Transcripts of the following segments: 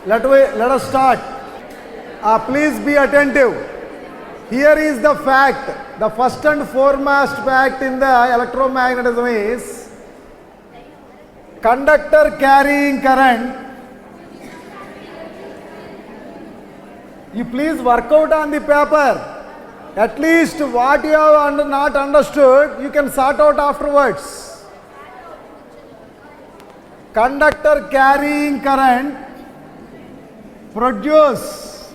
Let us start. Please be attentive. Here is the fact. The first and foremost fact in the electromagnetism is conductor carrying current. You please work out on the paper. At least what you have not understood, you can sort out afterwards. Conductor carrying current produce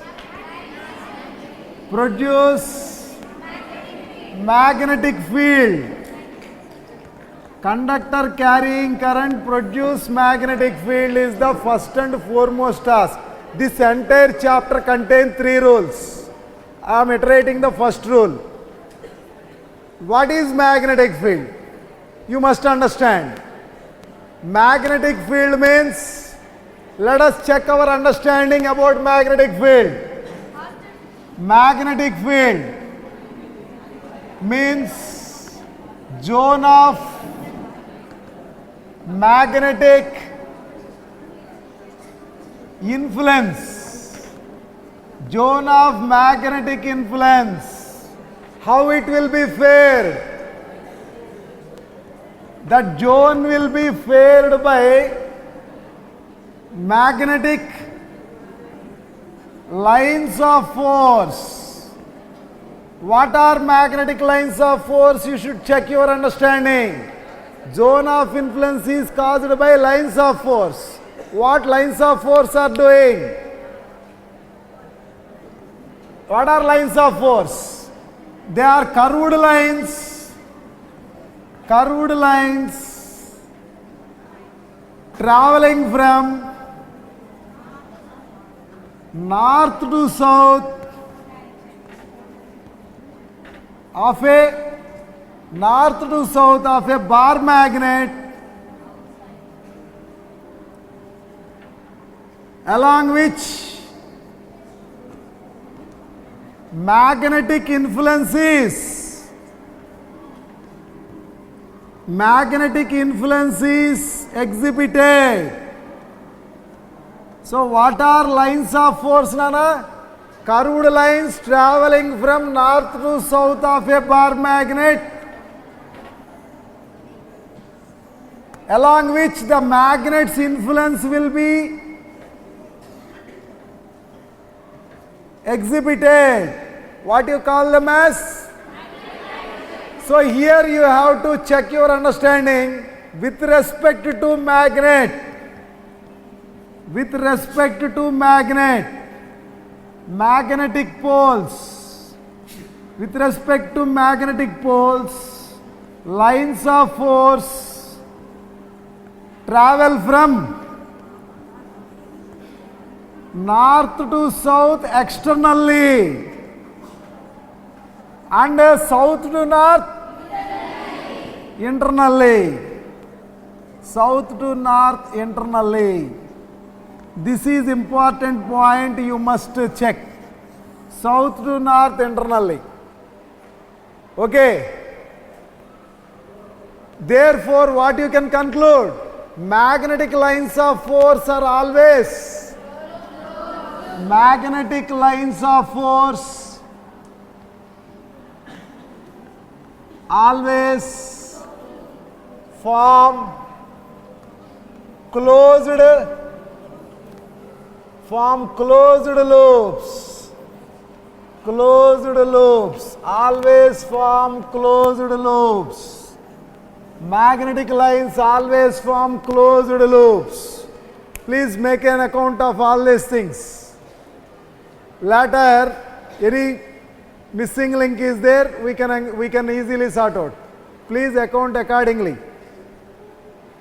magnetic field. Conductor carrying current produce magnetic field is the first and foremost task. This entire chapter contains 3 rules. I am iterating the first rule. What is magnetic field? You must understand. Magnetic field means, let us check our understanding about magnetic field. Magnetic field means zone of magnetic influence. Zone of magnetic influence. How it will be fared? That zone will be fared by magnetic lines of force. What are magnetic lines of force? You should check your understanding. Zone of influence is caused by lines of force. What lines of force are doing? What are lines of force? They are curved lines traveling from north to south of a bar magnet along which magnetic influence is exhibited. So what are lines of force, Nana? Curved lines traveling from north to south of a bar magnet along which the magnet's influence will be exhibited. What you call them as? So here you have to check your understanding with respect to magnet. Magnetic poles. With respect to magnetic poles, lines of force travel from north to south externally and south to north internally. South to north internally. This is important point you must check. South to north internally. Okay. Therefore, what you can conclude? Magnetic lines of force are always form closed loops. Always form closed loops. Magnetic lines always form closed loops. Please make an account of all these things. Later, any missing link is there, we can easily sort out. Please account accordingly.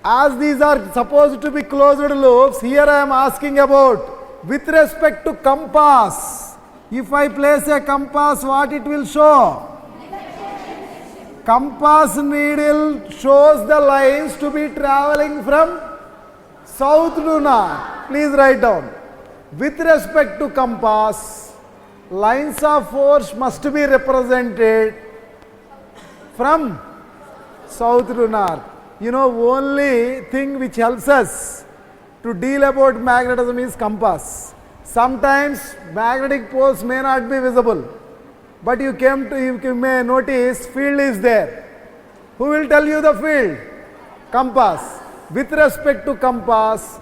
As these are supposed to be closed loops, here I am asking about with respect to compass. If I place a compass, what it will show? Compass needle shows the lines to be traveling from south to north. Please write down. With respect to compass, lines of force must be represented from south to north. You know, only thing which helps us to deal about magnetism is compass. Sometimes magnetic poles may not be visible, but you may notice field is there. Who will tell you the field? Compass. With respect to compass,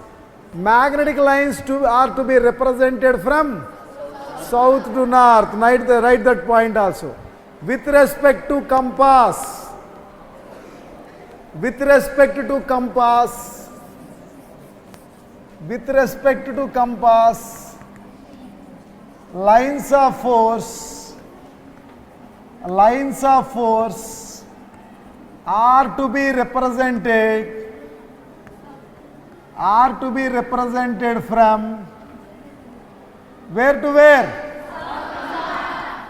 magnetic lines are to be represented from south to north. Write that point also. With respect to compass, with respect to compass, with respect to compass, lines of force are to be represented from where to where?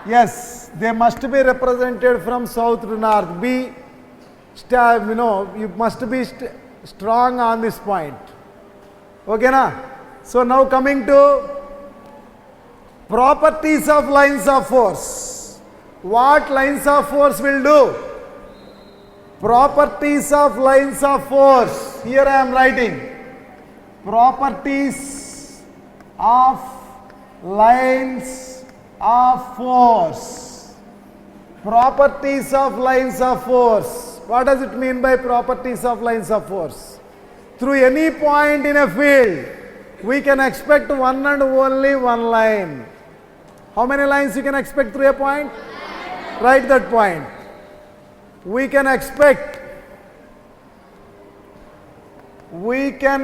Yes, they must be represented from south to north. You must be strong on this point. Okay na? So now coming to properties of lines of force. What lines of force will do? Properties of lines of force. Here I am writing. Properties of lines of force. Properties of lines of force. What does it mean by properties of lines of force? Through any point in a field, we can expect one and only one line. How many lines you can expect through a point? Write that point. We can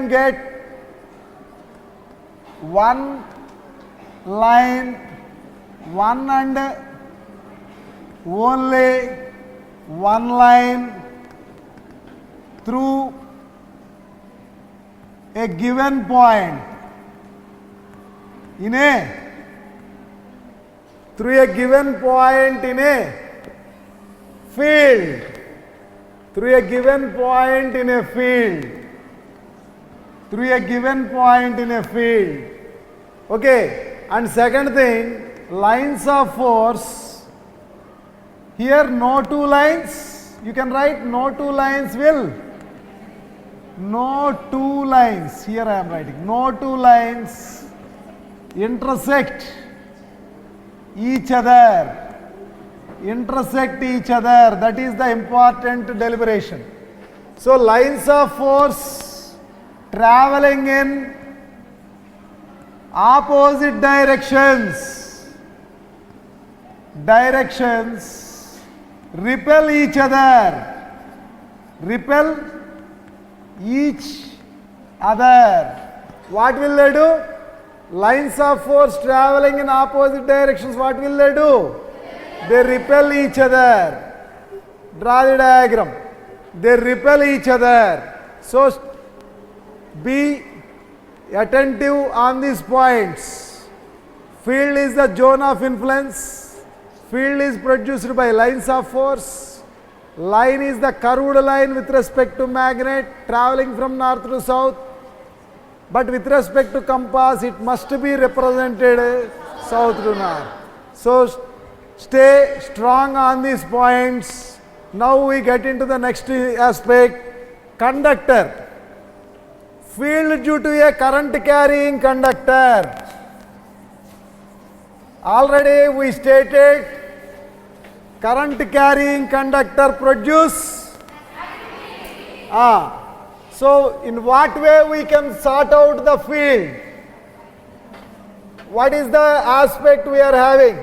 get one line, one and only one line through a given point in a field. Through a given point in a field. Okay. And second thing, lines of force. Here no two lines. You can write no two lines will. No two lines. Here I am writing. No two lines intersect each other. That is the important deliberation. So lines of force traveling in opposite directions repel each other. What will they do? Lines of force traveling in opposite directions, what will they do? They repel each other. Draw the diagram. They repel each other. So be attentive on these points. Field is the zone of influence. Field is produced by lines of force. Line is the curved line with respect to magnet traveling from north to south. But with respect to compass, it must be represented south to north. So stay strong on these points. Now we get into the next aspect. Conductor. Field due to a current carrying conductor. Already we stated current carrying conductor produce. So in what way we can sort out the field? What is the aspect we are having?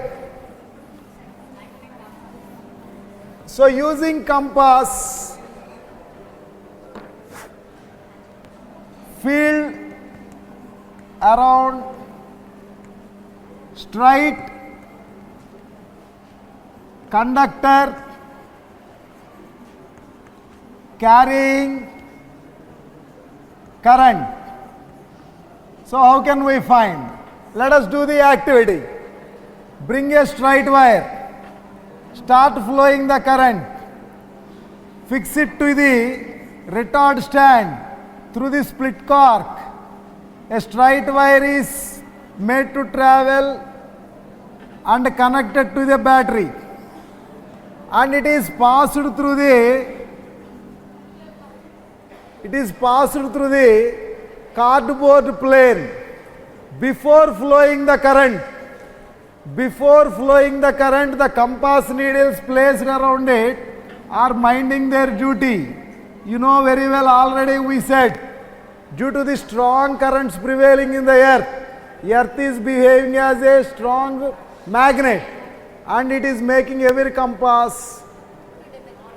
So using compass, field around straight conductor carrying current. So how can we find? Let us do the activity. Bring a straight wire. Start flowing the current. Fix it to the retard stand through the split cork. A straight wire is made to travel and connected to the battery, and it is passed through the cardboard plane. Before flowing the current, the compass needles placed around it are minding their duty. You know very well, already we said, due to the strong currents prevailing in the earth is behaving as a strong magnet and it is making every compass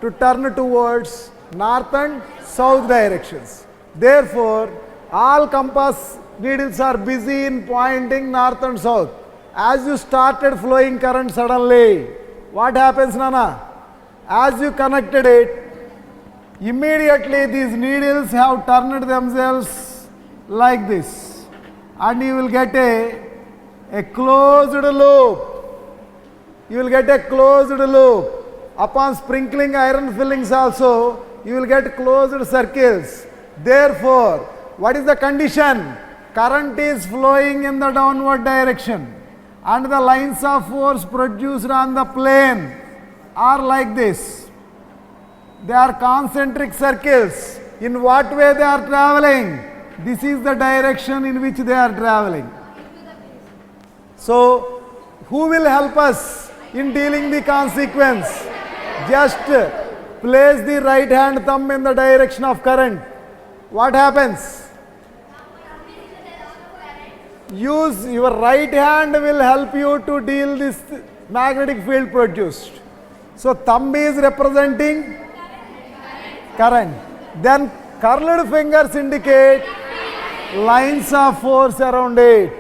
to turn towards north and south directions. Therefore, all compass needles are busy in pointing north and south. As you started flowing current suddenly, what happens, Nana? As you connected it, immediately these needles have turned themselves like this and you will get a closed loop. You will get a closed loop. Upon sprinkling iron fillings also, you will get closed circles. Therefore, what is the condition? Current is flowing in the downward direction and the lines of force produced on the plane are like this. They are concentric circles. In what way they are traveling? This is the direction in which they are traveling. So, who will help us in dealing the consequence? Just place the right hand thumb in the direction of current. What happens? Use your right hand will help you to deal this magnetic field produced. So thumb is representing current. Then curled fingers indicate lines of force around it.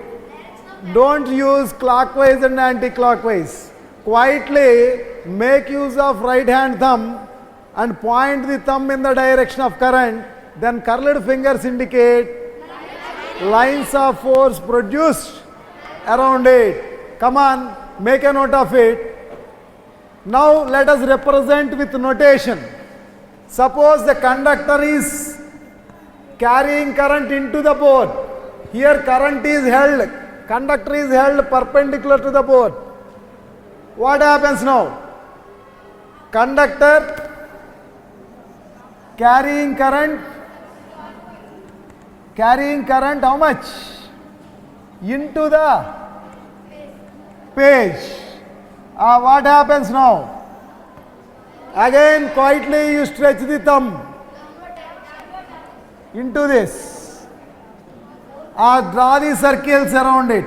Don't use clockwise and anti-clockwise. Quietly make use of right hand thumb and point the thumb in the direction of current. Then curled fingers indicate lines of force produced around it. Come on, make a note of it. Now let us represent with notation. Suppose the conductor is carrying current into the board. Here current is held, conductor is held perpendicular to the board. What happens now? Conductor carrying current how much? Into the page. What happens now? Again quietly you stretch the thumb into this. Draw the circles around it.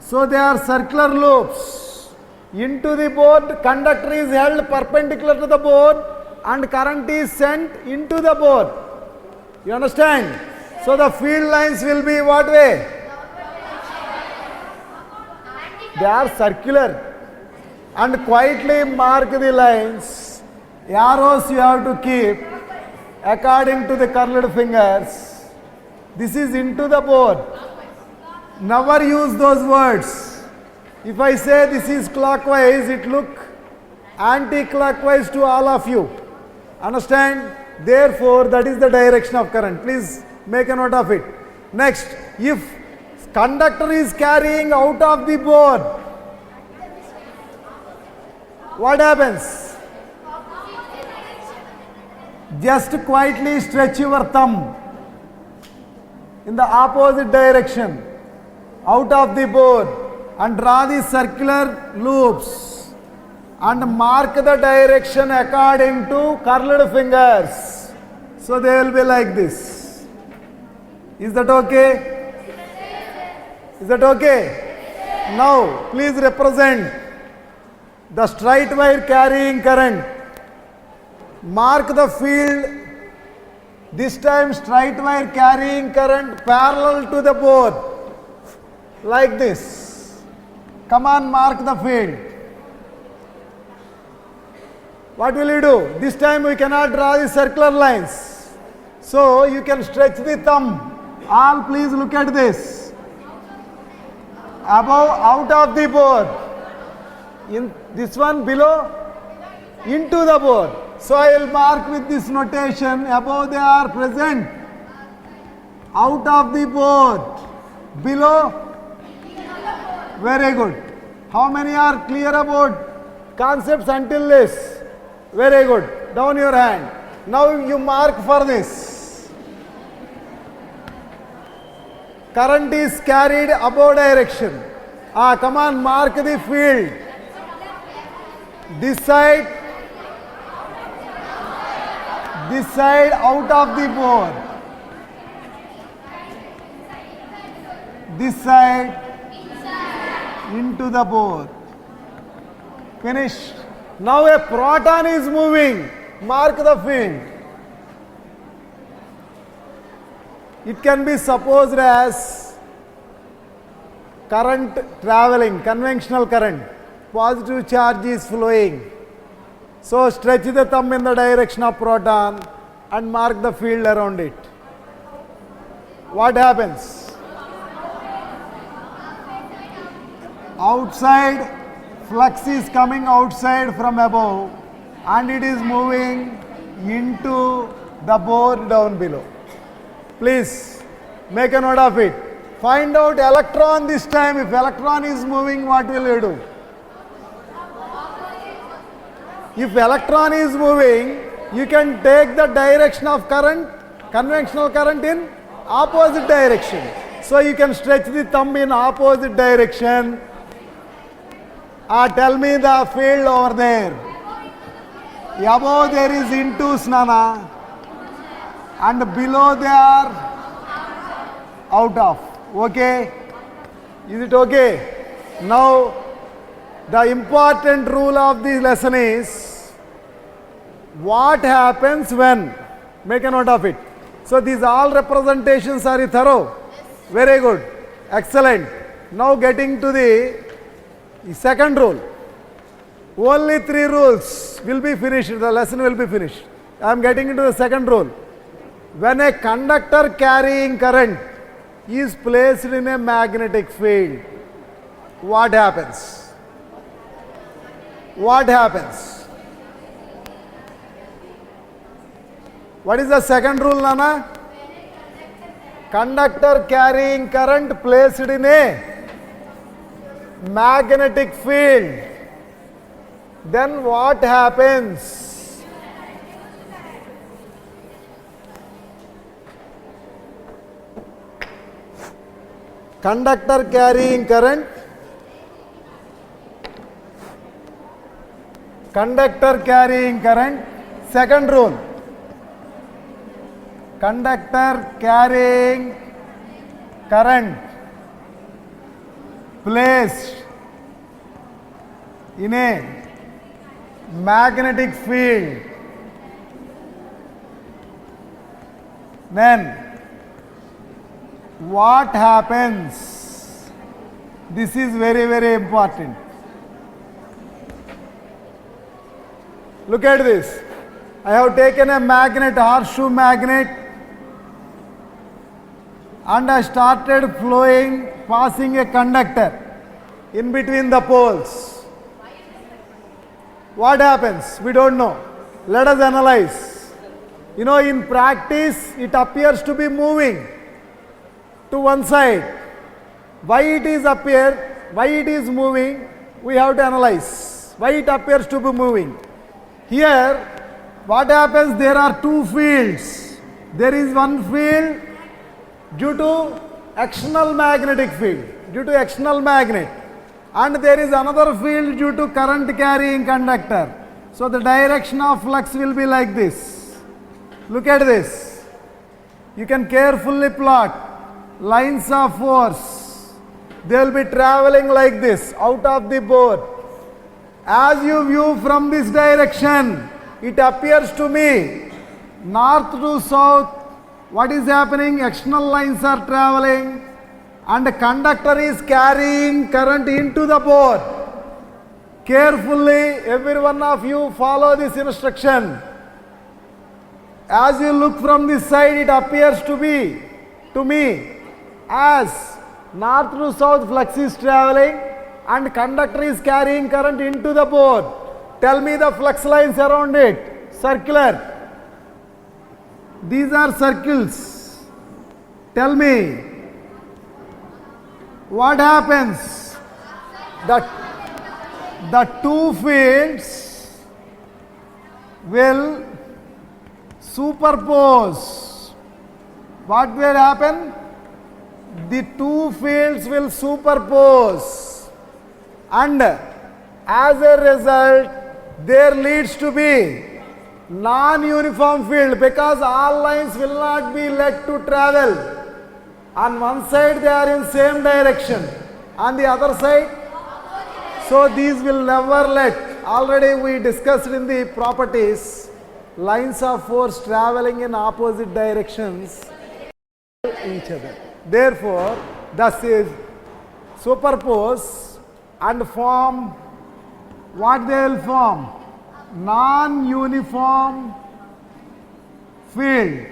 So they are circular loops. Into the board, conductor is held perpendicular to the board and current is sent into the board. You understand? So the field lines will be what way? They are circular. And quietly mark the lines. Arrows you have to keep according to the curled fingers. This is into the board. Never use those words. If I say this is clockwise, it look anti-clockwise to all of you. Understand? Therefore, that is the direction of current. Please make a note of it. Next, if conductor is carrying out of the board, what happens? Just quietly stretch your thumb in the opposite direction out of the board and draw the circular loops and mark the direction according to curled fingers. So they will be like this. Is that okay? Is that okay? Now please represent the straight wire carrying current. Mark the field. This time straight wire carrying current parallel to the board. Like this. Come on, mark the field. What will you do? This time we cannot draw the circular lines. So you can stretch the thumb. All please look at this. Above, out of the board. In this one below, into the board. So I will mark with this notation. Above they are present. Out of the board. Below. Very good. How many are clear about concepts until this? Very good. Down your hand. Now you mark for this. Current is carried above direction. Come on, mark the field. This side out of the board. This side into the board. Finished. Now a proton is moving. Mark the field. It can be supposed as current traveling, conventional current. Positive charge is flowing. So stretch the thumb in the direction of proton and mark the field around it. What happens? Outside, flux is coming outside from above and it is moving into the board down below. Please make a note of it. Find out electron this time. If electron is moving, what will you do? If electron is moving, you can take the direction of current, conventional current, in opposite direction. So you can stretch the thumb in opposite direction. Tell me the field over there. Above there is into Snana and below they are out of. Okay? Is it okay? Now the important rule of this lesson is what happens when. Make a note of it. So these all representations are thorough. Very good. Excellent. Now getting to the second rule. Only 3 rules will be finished. The lesson will be finished. I am getting into the second rule. When a conductor carrying current is placed in a magnetic field, what happens? What happens? What is the second rule, Nana? Conductor carrying current placed in a magnetic field. Then what happens? Conductor carrying current. Conductor carrying current. Second rule. Conductor carrying current placed in a magnetic field. Then what happens? This is very, very important. Look at this. I have taken a magnet, horseshoe magnet, and I started flowing, passing a conductor in between the poles. What happens? We don't know. Let us analyze. You know, in practice, it appears to be moving to one side. Why it is moving, we have to analyze. Why it appears to be moving. Here, what happens? There are 2 fields. There is one field due to external magnetic field, due to external magnet. And there is another field due to current carrying conductor. So the direction of flux will be like this. Look at this. You can carefully plot lines of force. They will be traveling like this out of the board. As you view from this direction, it appears to me north to south. What is happening? External lines are traveling and the conductor is carrying current into the board. Carefully, every one of you follow this instruction. As you look from this side, it appears to me as north to south flux is traveling and conductor is carrying current into the board. Tell me the flux lines around it. Circular. These are circles. Tell me, what happens? The 2 fields will superpose. What will happen? the two fields will superpose, and as a result there leads to be non-uniform field, because all lines will not be let to travel. On one side they are in same direction, on the other side, so these will never let. Already we discussed in the properties, lines of force traveling in opposite directions each other. Therefore, thus is superpose and form what they will form? Non-uniform field.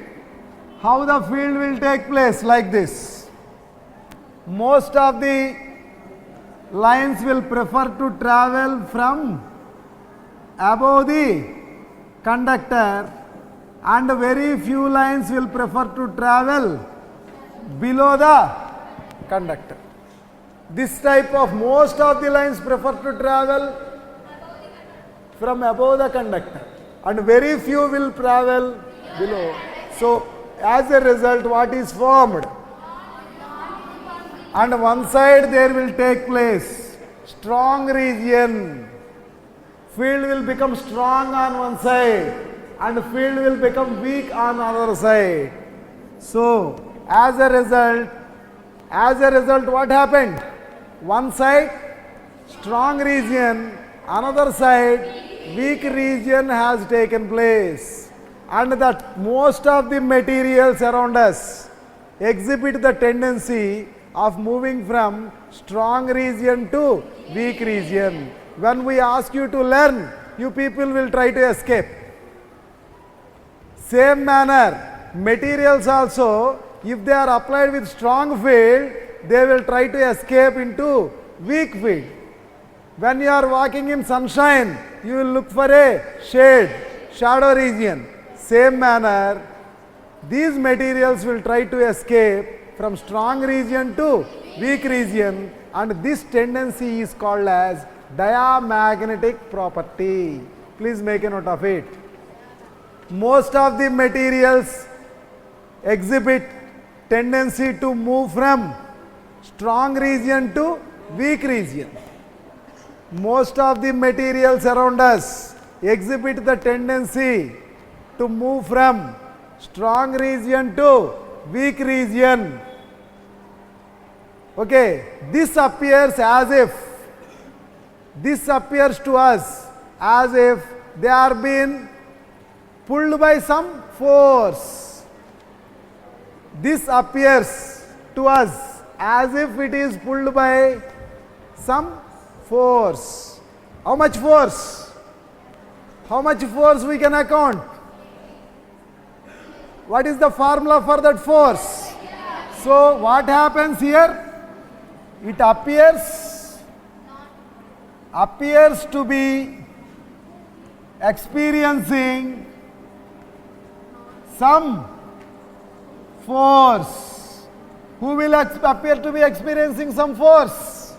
How the field will take place? Like this. Most of the lines will prefer to travel from above the conductor, and very few lines will prefer to travel below the conductor. This type of, most of the lines prefer to travel from above the conductor, and very few will travel below. So as a result, what is formed? And one side there will take place strong region. Field will become strong on one side and field will become weak on other side. So as a result what happened? One side strong region, another side weak region has taken place, and that most of the materials around us exhibit the tendency of moving from strong region to weak region. When we ask you to learn, you people will try to escape. Same manner, materials also, if they are applied with strong field, they will try to escape into weak field. When you are walking in sunshine, you will look for a shade, shadow region. Same manner, these materials will try to escape from strong region to weak region, and this tendency is called as diamagnetic property. Please make a note of it. Most of the materials exhibit tendency to move from strong region to weak region. Most of the materials around us exhibit the tendency to move from strong region to weak region. Okay, this appears to us as if they are being pulled by some force. This appears to us as if it is pulled by some force. How much force? How much force we can account? What is the formula for that force? So what happens here? It appears to be experiencing some force. Who will appear to be experiencing some force?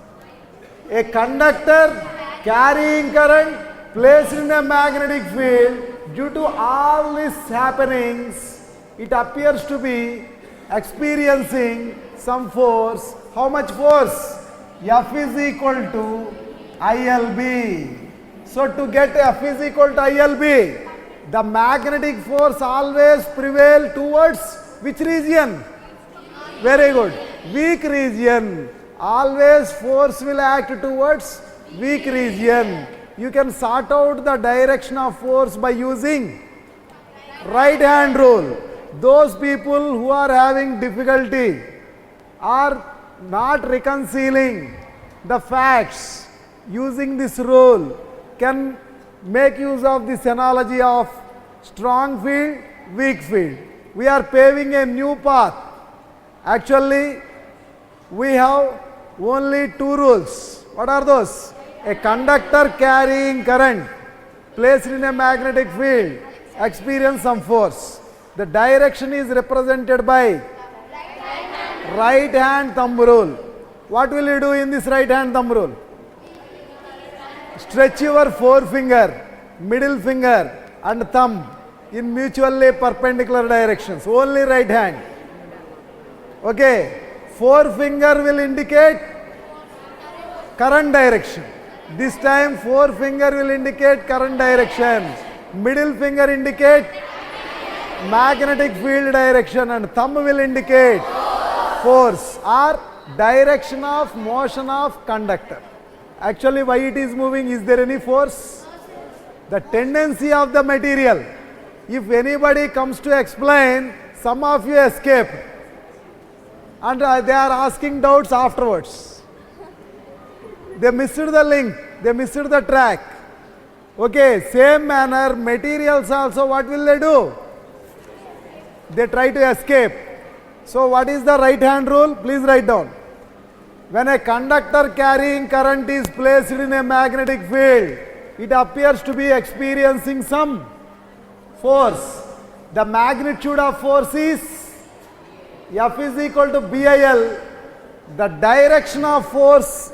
A conductor carrying current placed in a magnetic field. Due to all these happenings, it appears to be experiencing some force. How much force? F is equal to ILB. So to get F is equal to ILB, the magnetic force always prevail towards which region? Very good. Weak region. Always force will act towards weak region. You can sort out the direction of force by using right hand rule. Those people who are having difficulty are not reconciling the facts using this rule can make use of this analogy of strong field, weak field. We are paving a new path. Actually, we have only two rules. What are those? A conductor carrying current placed in a magnetic field experience some force. The direction is represented by right hand thumb rule. What will you do in this right hand thumb rule? Stretch your forefinger, middle finger and thumb in mutually perpendicular directions. Only right hand. Okay. forefinger will indicate current direction. This time forefinger will indicate current direction. Middle finger indicate magnetic field direction and thumb will indicate force or direction of motion of conductor. Actually, why it is moving? Is there any force? The tendency of the material. If anybody comes to explain, some of you escape and they are asking doubts afterwards. They missed the link, they missed the track. Okay, same manner, materials also, what will they do? They try to escape. So what is the right hand rule? Please write down. When a conductor carrying current is placed in a magnetic field, it appears to be experiencing some force. The magnitude of force is F is equal to BIL. The direction of force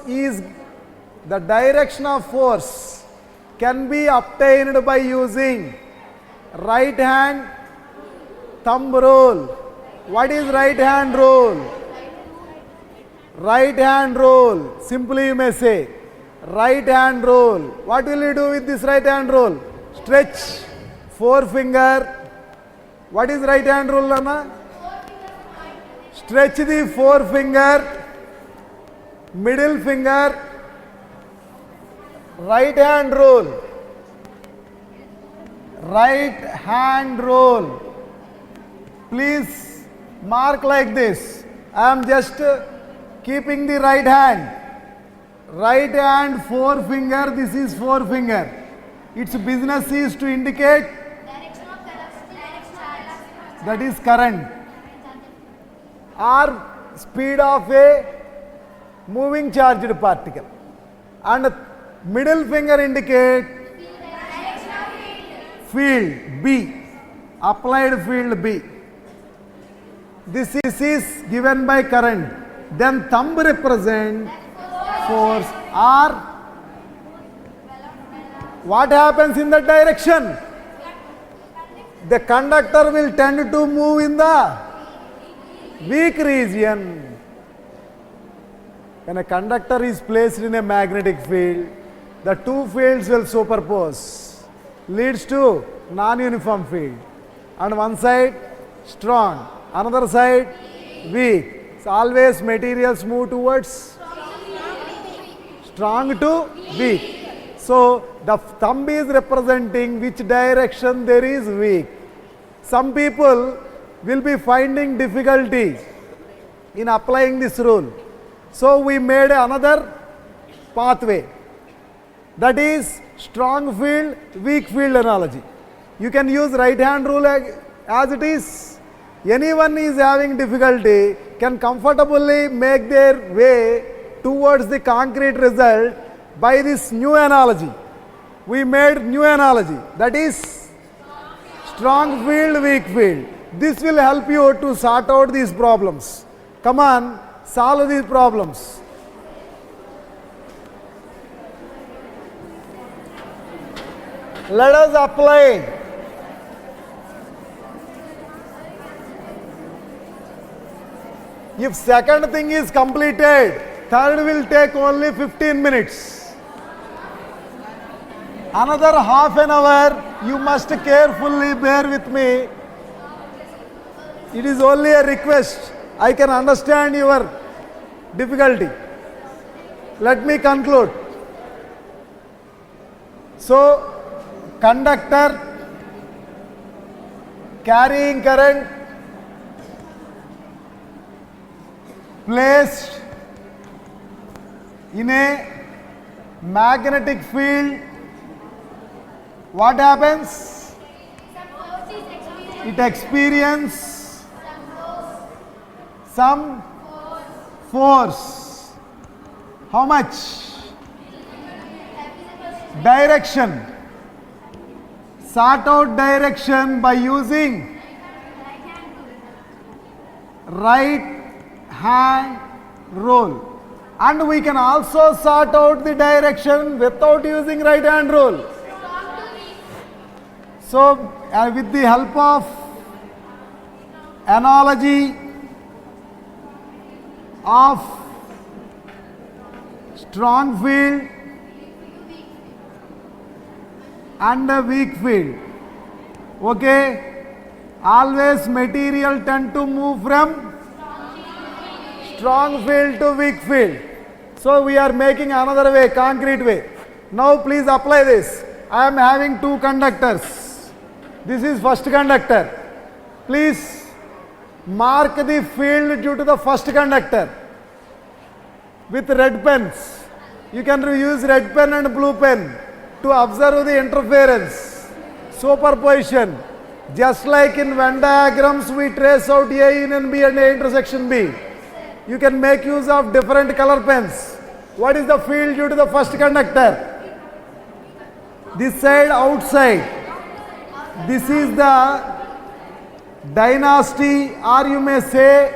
can be obtained by using right hand thumb rule. What is right hand rule? Right hand rule. Simply you may say right hand rule. What will you do with this right hand rule? Stretch forefinger. What is right hand rule, Lana? Stretch the forefinger, middle finger, right hand rule. Right hand rule. Please mark like this. I am just keeping the right hand. Right hand forefinger, this is forefinger. Its business is to indicate that is current or speed of a moving charged particle. And middle finger indicate field B, applied field B. This is given by current. Then thumb represent force or what happens in that direction? The conductor will tend to move in the weak region. When a conductor is placed in a magnetic field, the two fields will superpose, leads to non-uniform field. On one side strong, another side weak. So always materials move towards strong to weak. So the thumb is representing which direction there is weak. Some people will be finding difficulty in applying this rule. So we made another pathway, that is strong field, weak field analogy. You can use right hand rule as it is. Anyone is having difficulty can comfortably make their way towards the concrete result by this new analogy. We made new analogy, that is strong field, weak field. This will help you to sort out these problems. Come on, solve these problems. Let us apply. If second thing is completed, third will take only 15 minutes. Another half an hour, you must carefully bear with me. It is only a request. I can understand your difficulty. Let me conclude. So, conductor carrying current placed in a magnetic field, what happens? It experiences some force. How much? Direction. Sort out direction by using right hand rule. And we can also sort out the direction without using right hand rule. So, with the help of analogy, of strong field and a weak field. Okay? Always material tend to move from strong field to weak field. So we are making another way, concrete way. Now please apply this. I am having two conductors. This is first conductor. Please mark the field due to the first conductor with red pens. You can use red pen and blue pen to observe the interference, superposition. Just like in Venn diagrams, we trace out A union B and A intersection B. You can make use of different color pens. What is the field due to the first conductor? This side outside. This is the dynasty, or you may say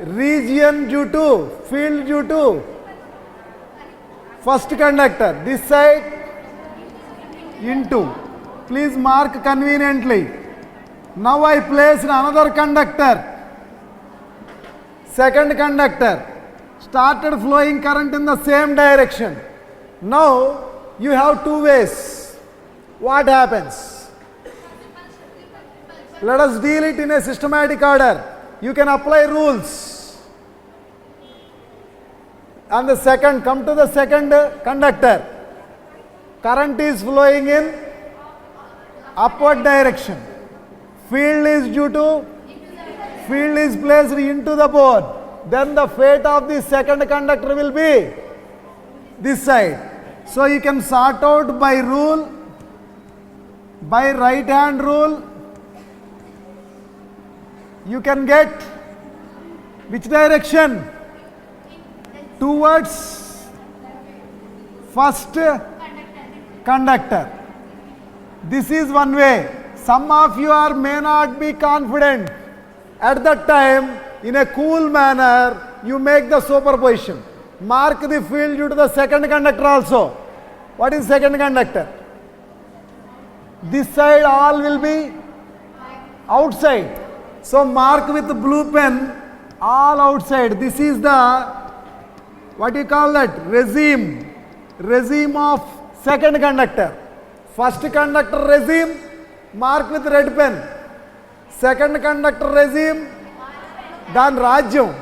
region due to, field due to first conductor. This side into. Please mark conveniently. Now I place another conductor. Second conductor. Started flowing current in the same direction. Now you have two ways. What happens? Let us deal it in a systematic order. You can apply rules. And the second, come to the second conductor. Current is flowing in upward direction. Field is due to, field is placed into the board. Then the fate of the second conductor will be this side. So you can sort out by rule, by right hand rule. You can get which direction? Towards first conductor. This is one way. Some of you are may not be confident. At that time, in a cool manner, you make the superposition. Mark the field due to the second conductor also. What is second conductor? This side all will be outside. So mark with blue pen all outside. This is the, what do you call that? Regime. Regime of second conductor. First conductor regime, mark with red pen. Second conductor regime, dan rajyam.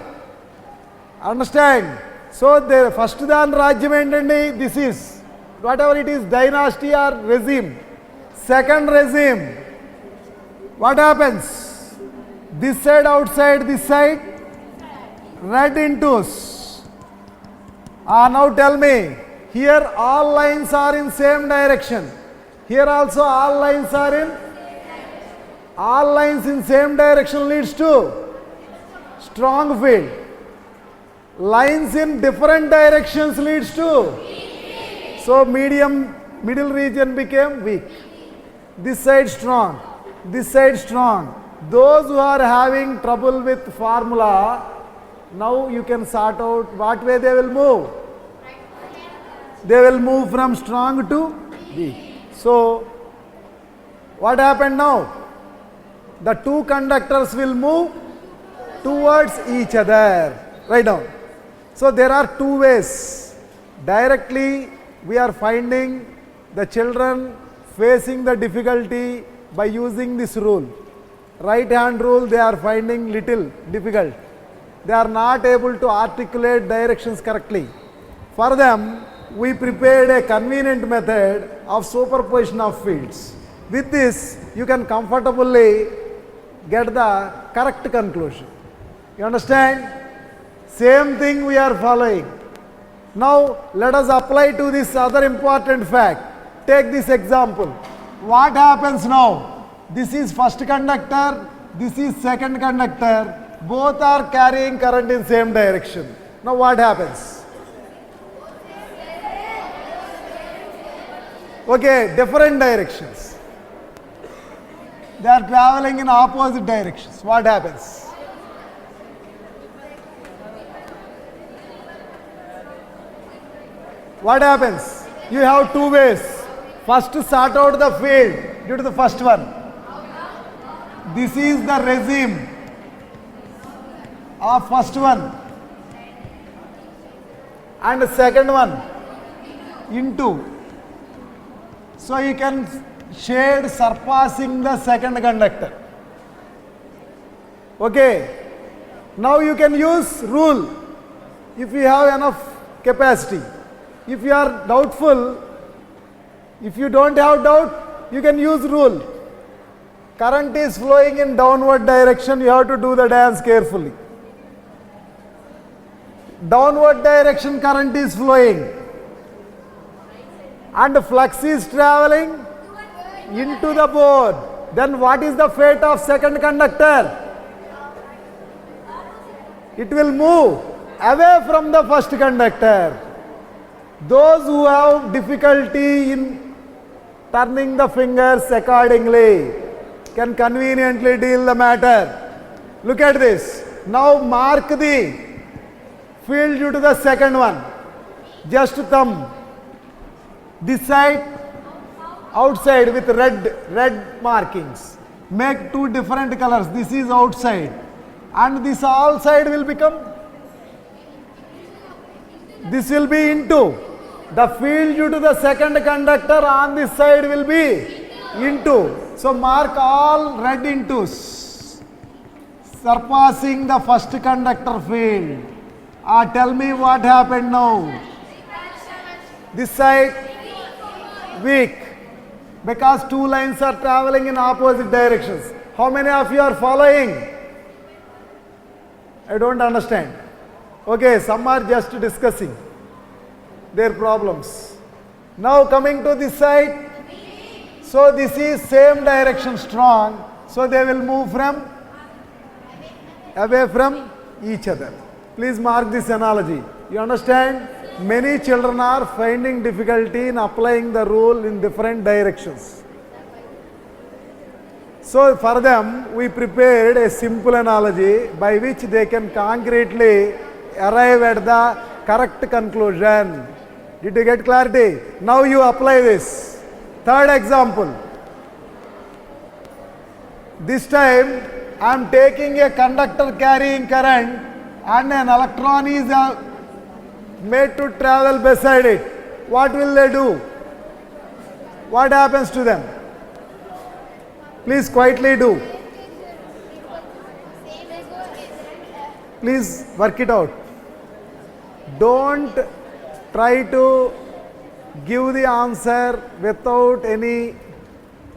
Understand? So the first dan rajyam entandi, this is, whatever it is, dynasty or regime. Second regime, what happens? This side outside, this side, red intus. Now tell me, here all lines are in same direction. Here also all lines are in, all lines in same direction leads to strong field. Lines in different directions leads to, so middle region became weak. This side strong, this side strong. Those who are having trouble with formula, now you can sort out what way they will move. They will move from strong to weak. So, what happened now? The two conductors will move towards each other. Write down. So, there are two ways. Directly, we are finding the children facing the difficulty by using this rule. Right hand rule, they are finding little difficult. They are not able to articulate directions correctly. For them, we prepared a convenient method of superposition of fields. With this, you can comfortably get the correct conclusion. You understand? Same thing we are following. Now, let us apply to this other important fact. Take this example. What happens now? This is first conductor, this is second conductor. Both are carrying current in same direction. Now, what happens? Okay, different directions. They are traveling in opposite directions. What happens? What happens? You have two ways. First, sort out the field due to the first one. This is the regime of first one. and second one into. So you can shade surpassing the second conductor. Okay. Now you can use rule if you have enough capacity. If you are doubtful, if you don't have doubt, you can use rule. Current is flowing in downward direction, you have to do the dance carefully. Downward direction current is flowing and flux is traveling into the board. Then what is the fate of second conductor? It will move away from the first conductor. Those who have difficulty in turning the fingers accordingly can conveniently deal the matter. Look at this. Now mark the field due to the second one. Just thumb. This side, outside with red markings. Make two different colors. This is outside. And this all side will become, this will be into. The field due to the second conductor on this side will be into. So mark all red intos, surpassing the first conductor field. Tell me what happened now. This side weak, because two lines are traveling in opposite directions. How many of you are following? I don't understand. Okay, some are just discussing their problems. Now coming to this side. So this is same direction strong. So they will move from away from each other. Please mark this analogy. You understand? Many children are finding difficulty in applying the rule in different directions. So for them, we prepared a simple analogy by which they can concretely arrive at the correct conclusion. Did you get clarity? Now you apply this. Third example. This time I am taking a conductor carrying current and an electron is made to travel beside it. What will they do? What happens to them? Please quietly do. Please work it out. Don't try to give the answer without any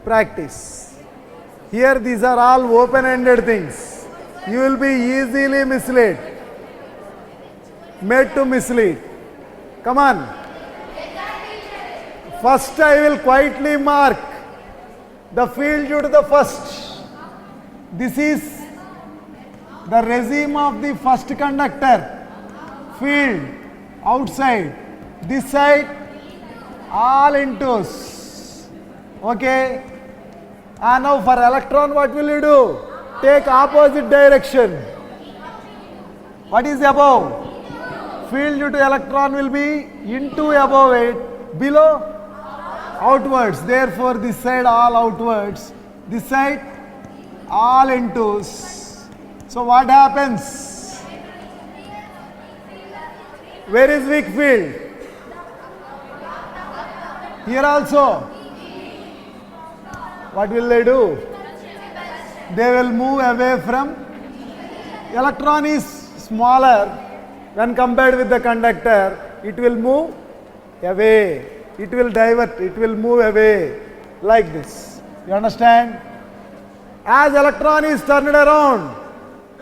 practice. Here these are all open-ended things. You will be easily misled. Made to mislead. Come on. First I will quietly mark the field due to the first. This is the regime of the first conductor. Field outside. This side all intos. Okay. And now for electron what will you do? Take opposite direction. What is above? Field due to electron will be into above it. Below? Outwards. Therefore this side all outwards. This side all intos. So what happens? Where is weak field? Here also. What will they do? They will move away from. Electron is smaller when compared with the conductor. It will move away. It will divert. It will move away like this. You understand? As electron is turned around,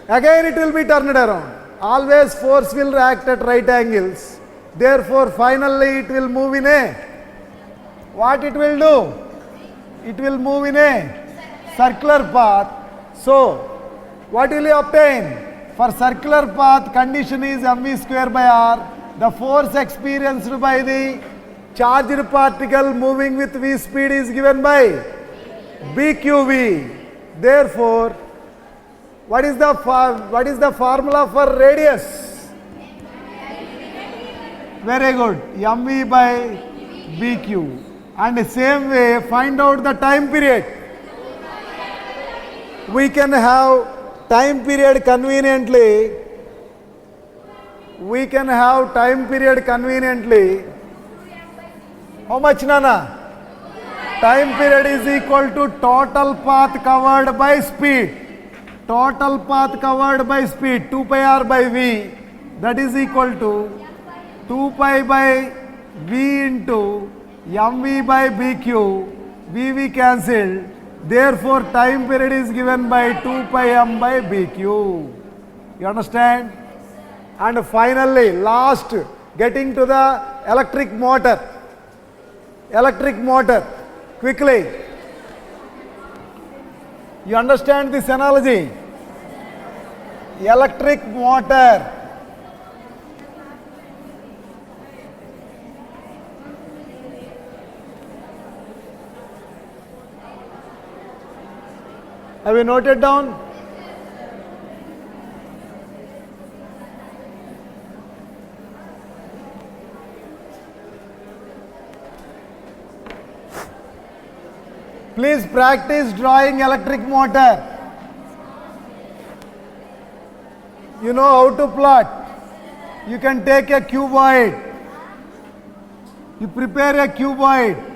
again it will be turned around. Always force will act at right angles. Therefore finally it will move in a. What it will do? It will move in a circular path. So what will you obtain? For circular path condition is mv square by r. The force experienced by the charged particle moving with v speed is given by bqv. Therefore, what is the formula for radius? Very good. mv by bq. And the same way, find out the time period. We can have time period conveniently. we can have time period conveniently. How much, Nana? Time period is equal to total path covered by speed. Total path covered by speed, 2 pi r by v, that is equal to 2 pi by v into mv by bq, vv cancelled. Therefore, time period is given by 2 pi m by bq. You understand? And finally, last, getting to the electric motor. Electric motor, quickly. You understand this analogy? Electric motor. Have you noted down? Please practice drawing electric motor. You know how to plot. You can take a cuboid. You prepare a cuboid.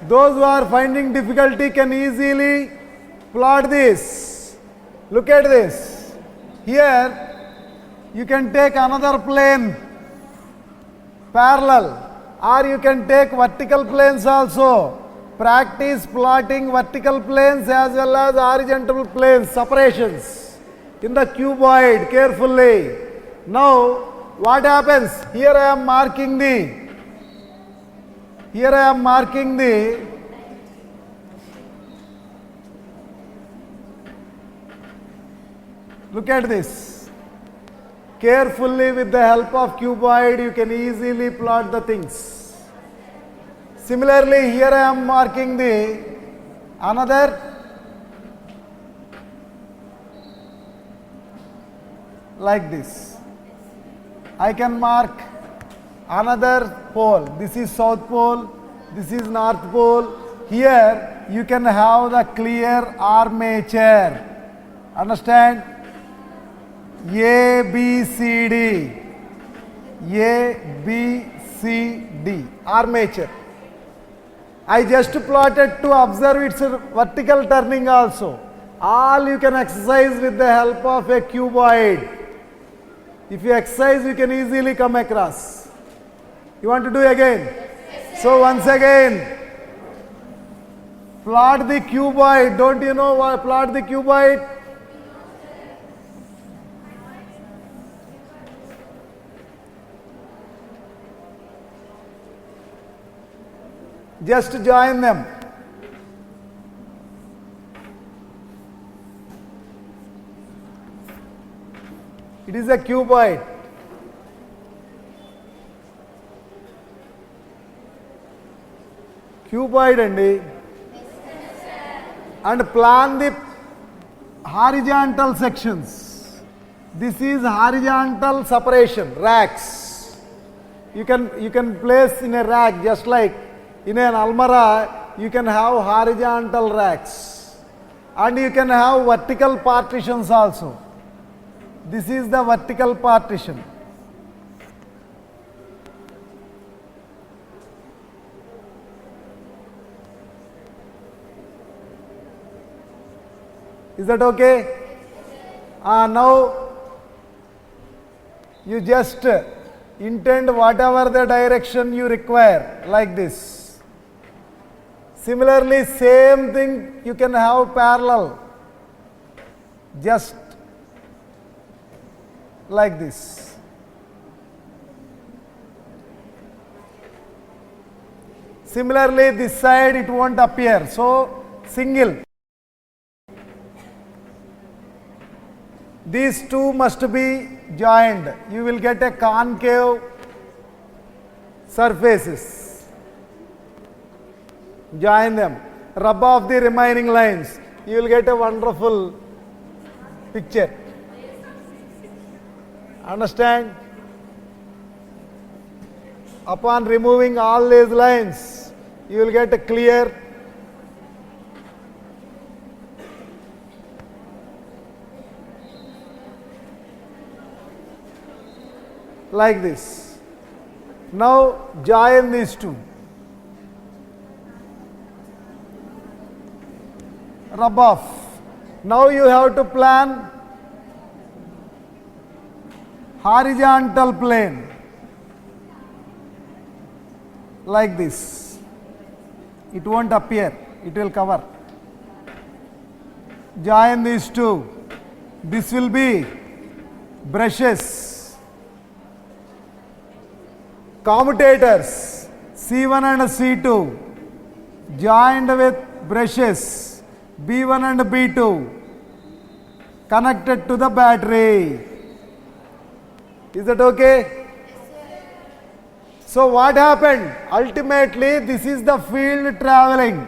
Those who are finding difficulty can easily plot this. Look at this. Here you can take another plane parallel, or you can take vertical planes also. Practice plotting vertical planes as well as horizontal planes, separations in the cuboid carefully. Now what happens? Here I am marking the look at this. Carefully, with the help of cuboid, you can easily plot the things. Similarly, here I am marking the another like this. I can mark another pole. This is south pole, this is north pole. Here you can have the clear armature. Understand? A, B, C, D. A, B, C, D. Armature. I just plotted to observe its vertical turning also. All you can exercise with the help of a cuboid. If you exercise, you can easily come across. You want to do again? So once again, plot the cuboid. Don't you know what? Plot the cuboid. Just join them. It is a cuboid. Cuboid and plan the horizontal sections. This is horizontal separation, racks. You can place in a rack, just like in an almirah, you can have horizontal racks. And you can have vertical partitions also. This is the vertical partition. Is that okay? Now you just intend whatever the direction you require, like this. Similarly, same thing you can have parallel, just like this. Similarly, this side it won't appear, so single. These two must be joined. You will get a concave surfaces. Join them. Rub off the remaining lines. You will get a wonderful picture. Understand? Upon removing all these lines, you will get a clear like this. Now join these two. Rub off. Now you have to plan horizontal plane like this. It won't appear, it will cover. Join these two. This will be brushes. Commutators C1 and C2 joined with brushes B1 and B2 connected to the battery. Is that okay? So what happened? Ultimately, this is the field traveling.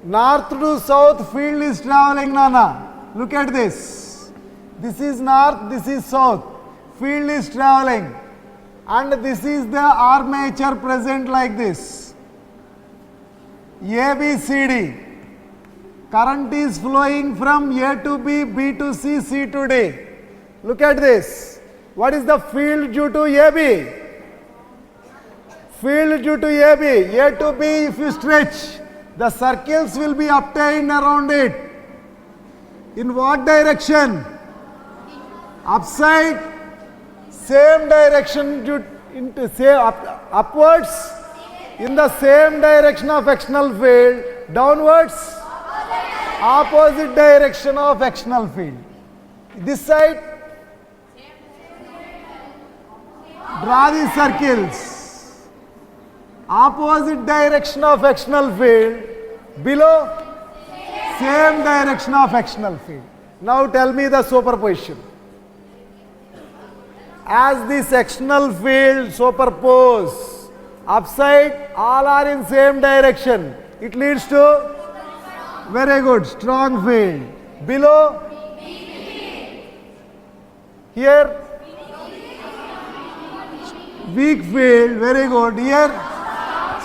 North to south field is traveling, Nana. Look at this. This is north, this is south. Field is traveling. And this is the armature present like this. ABCD. Current is flowing from A to B, B to C, C to D. Look at this. What is the field due to AB? Field due to AB. A to B, if you stretch, the circles will be obtained around it. In what direction? Upside, same direction into say upwards, in the same direction of external field, downwards, opposite direction of external field. This side, draw these circles. Opposite direction of external field, below, same direction of external field. Now tell me the superposition. As this external field superpose, upside, all are in same direction. It leads to, very good, strong field. Below, here, weak field, very good. Here,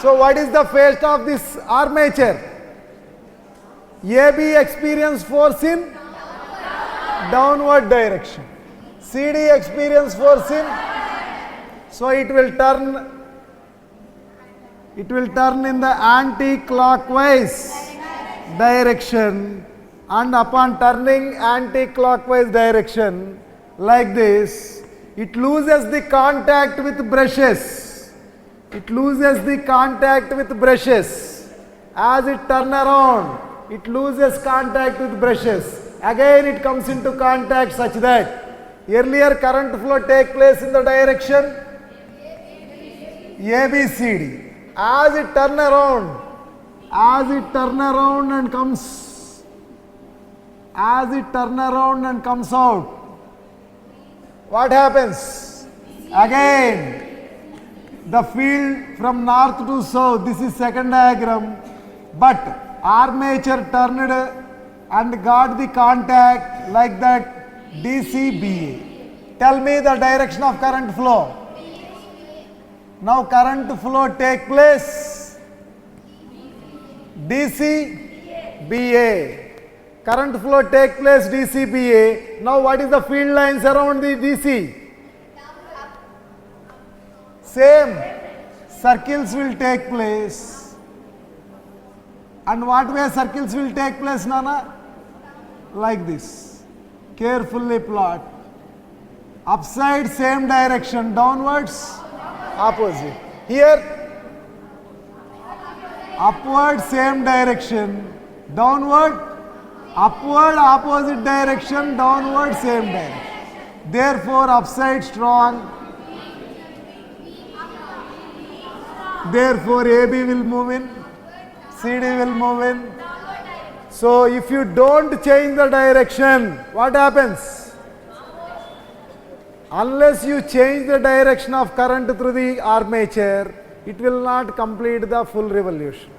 so what is the fate of this armature? AB experience force in downward direction. CD experience force in, so it will turn in the anti-clockwise direction, and upon turning anti-clockwise direction like this, it loses the contact with brushes. It loses the contact with brushes. As it turns around, it loses contact with brushes. Again it comes into contact such that earlier current flow take place in the direction ABCD. As it turns around and comes out, what happens? Again, the field from north to south, this is second diagram, but armature turned and got the contact like that DCBA. Tell me the direction of current flow. Now current flow take place DCBA. Current flow take place DCBA. Now what is the field lines around the DC? Same circles will take place. And what way circles will take place, Nana? Like this. Carefully plot. Upside same direction, downwards opposite. Here upward same direction, downward upward opposite direction, downward same direction. Therefore upside strong. Therefore AB will move in, CD will move in. So if you don't change the direction, what happens? Unless you change the direction of current through the armature, it will not complete the full revolution.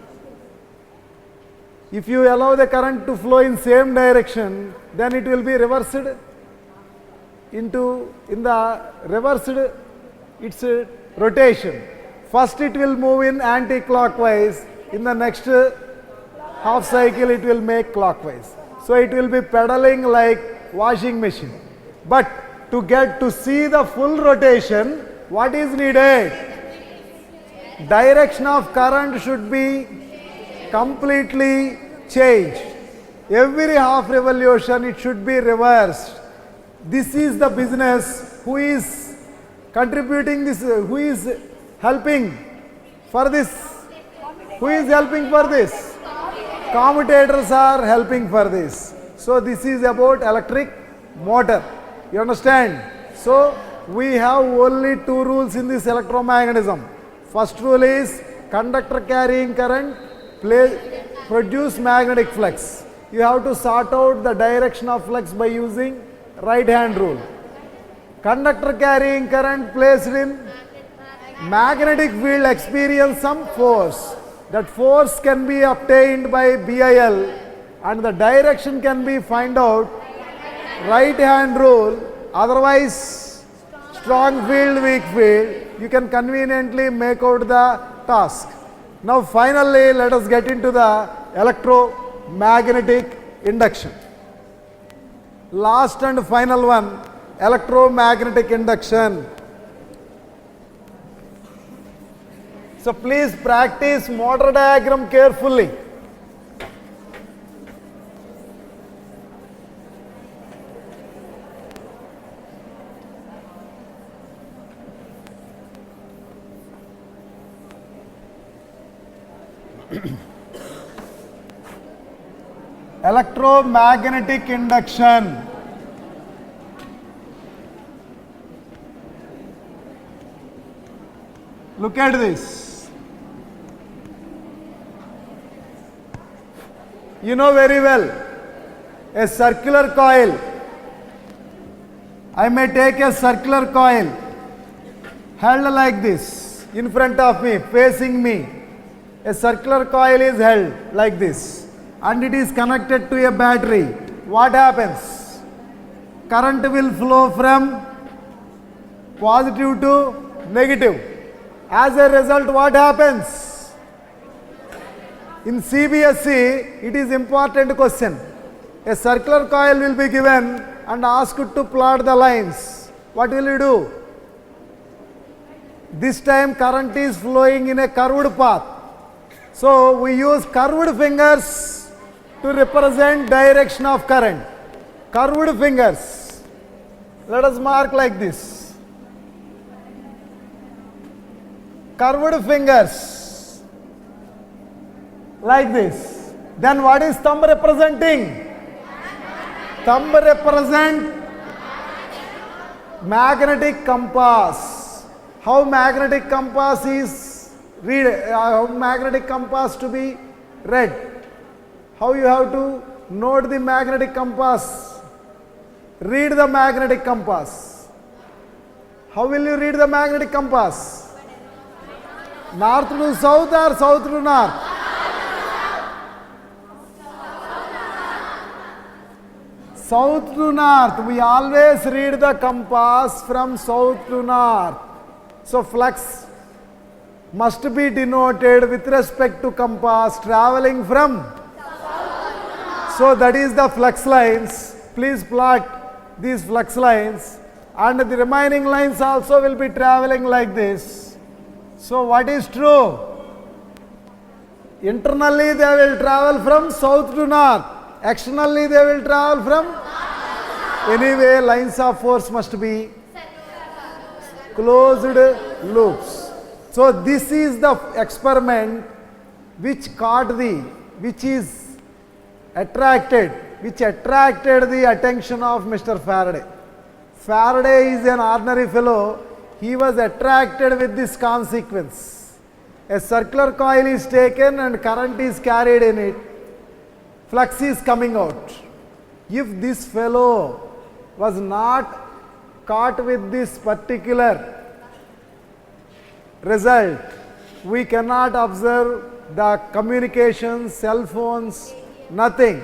If you allow the current to flow in same direction, then it will be reversed in the reversed its rotation. First it will move in anti-clockwise, in the next half cycle it will make clockwise. So it will be pedaling like washing machine. But to see the full rotation, what is needed? Direction of current should be completely changed. Every half revolution it should be reversed. This is the business. Who is contributing this? Who is helping for this? Who is helping for this? Commutators are helping for this. So this is about electric motor. You understand? So we have only two rules in this electromagnetism. First rule is conductor carrying current produce magnetic flux. You have to sort out the direction of flux by using right hand rule. Conductor carrying current placed in magnetic field experience some force. That force can be obtained by BIL and the direction can be find out right hand rule. Otherwise strong field, weak field, you can conveniently make out the task. Now finally let us get into the electromagnetic induction. Last and final one, electromagnetic induction. So please practice motor diagram carefully. Electromagnetic induction. Look at this. You know very well, a circular coil. I may take a circular coil held like this in front of me, facing me. A circular coil is held like this and it is connected to a battery. What happens? Current will flow from positive to negative. As a result, what happens? In CBSE, it is important question. A circular coil will be given and asked to plot the lines. What will you do? This time current is flowing in a curved path. So we use curved fingers to represent direction of current. Curved fingers. Let us mark like this. Curved fingers. Like this. Then what is thumb representing? Thumb represent magnetic compass. How magnetic compass is read? How magnetic compass to be read? How you have to note the magnetic compass? Read the magnetic compass. How will you read the magnetic compass? North to south or south to north? South to north. We always read the compass from south to north. So flux must be denoted with respect to compass traveling from. So that is the flux lines. Please plot these flux lines and the remaining lines also will be traveling like this. So what is true? Internally they will travel from south to north. Externally they will travel from. Anyway, lines of force must be closed loops. So this is the experiment which attracted the attention of Mr. Faraday. Faraday is an ordinary fellow. He was attracted with this consequence. A circular coil is taken and current is carried in it. Flux is coming out. If this fellow was not caught with this particular result, we cannot observe the communications, cell phones, nothing.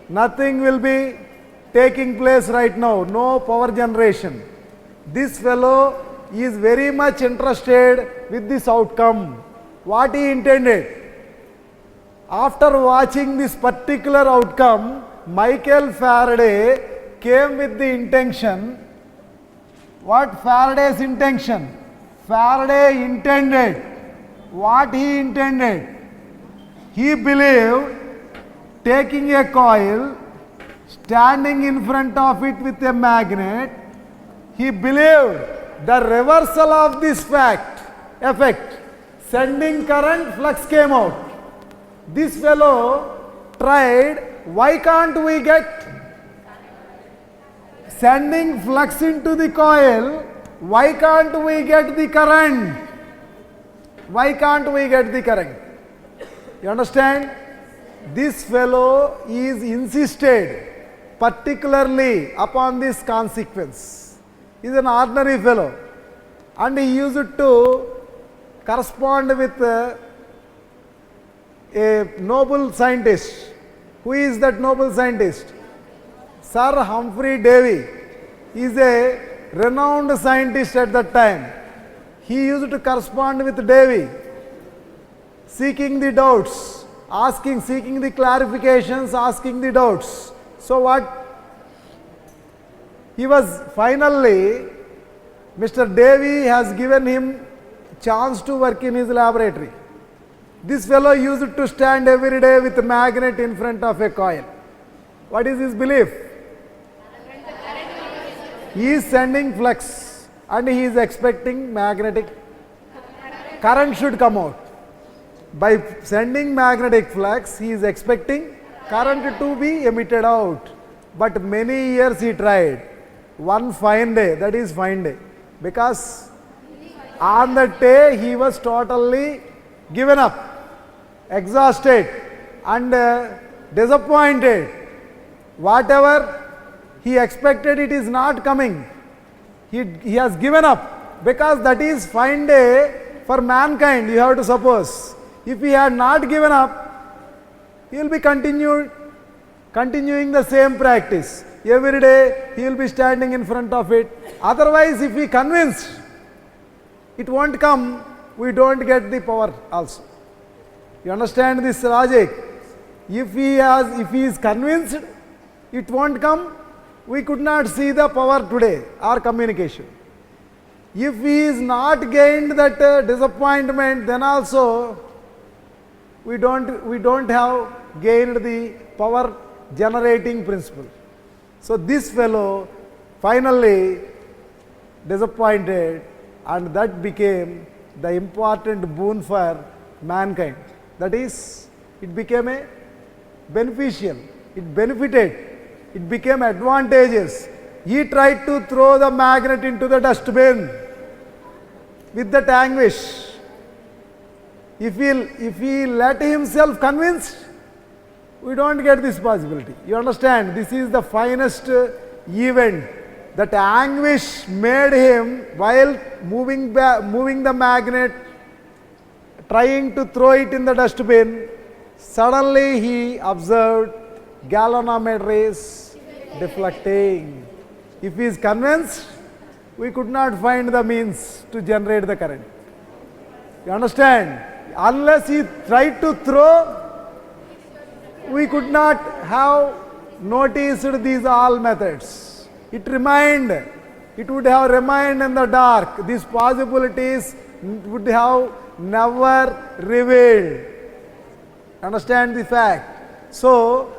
Nothing will be taking place right now, no power generation. This fellow is very much interested with this outcome. What he intended? After watching this particular outcome, Michael Faraday came with the intention What Faraday's intention? Faraday intended. What he intended? He believed taking a coil, standing in front of it with a magnet, he believed the reversal of this effect, sending current, flux came out. This fellow tried, why can't we get sending flux into the coil, why can't we get the current? Why can't we get the current? You understand? This fellow is insisted particularly upon this consequence. He is an ordinary fellow and he used to correspond with a Nobel scientist. Who is that Nobel scientist? Sir Humphrey Davy. He is a renowned scientist at that time. He used to correspond with Davy, seeking the doubts, seeking the clarifications, asking the doubts. So what? He was finally, Mr. Davy has given him chance to work in his laboratory. This fellow used to stand every day with a magnet in front of a coil. What is his belief? He is sending flux and he is expecting magnetic current should come out. By sending magnetic flux, he is expecting current to be emitted out. But many years he tried. One fine day, that is fine day, because on that day he was totally given up, exhausted and disappointed. Whatever he expected, it is not coming. He has given up, because that is fine day for mankind, you have to suppose. If he had not given up, he will be continuing the same practice. Every day he will be standing in front of it. Otherwise, if he convinced it won't come, we don't get the power also. You understand this logic? If he is convinced it won't come, we could not see the power today or communication. If he is not gained that disappointment, then also we don't have gained the power generating principle. So this fellow finally disappointed, and that became the important boon for mankind. That is, it became a beneficial, it benefited, it became advantageous. He tried to throw the magnet into the dustbin with that anguish. If he let himself convinced, we don't get this possibility. You understand? This is the finest event. That anguish made him, while moving the magnet, trying to throw it in the dustbin, suddenly he observed galvanometer is deflecting. If he is convinced, we could not find the means to generate the current. You understand? Unless he tried to throw, we could not have noticed these all methods. It would have remained in the dark. These possibilities would have never revealed. Understand the fact? So,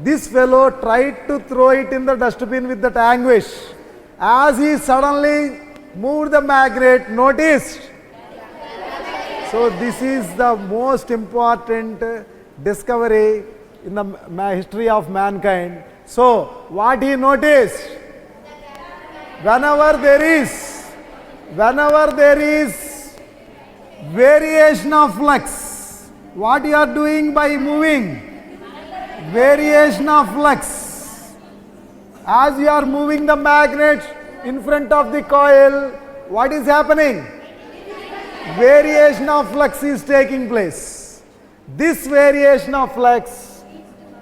this fellow tried to throw it in the dustbin with that anguish. As he suddenly moved the magnet, noticed. So, this is the most important discovery in the history of mankind. So, what he noticed, whenever there is variation of flux, what you are doing by moving, variation of flux, as you are moving the magnet in front of the coil, what is happening? Variation of flux is taking place. This variation of flux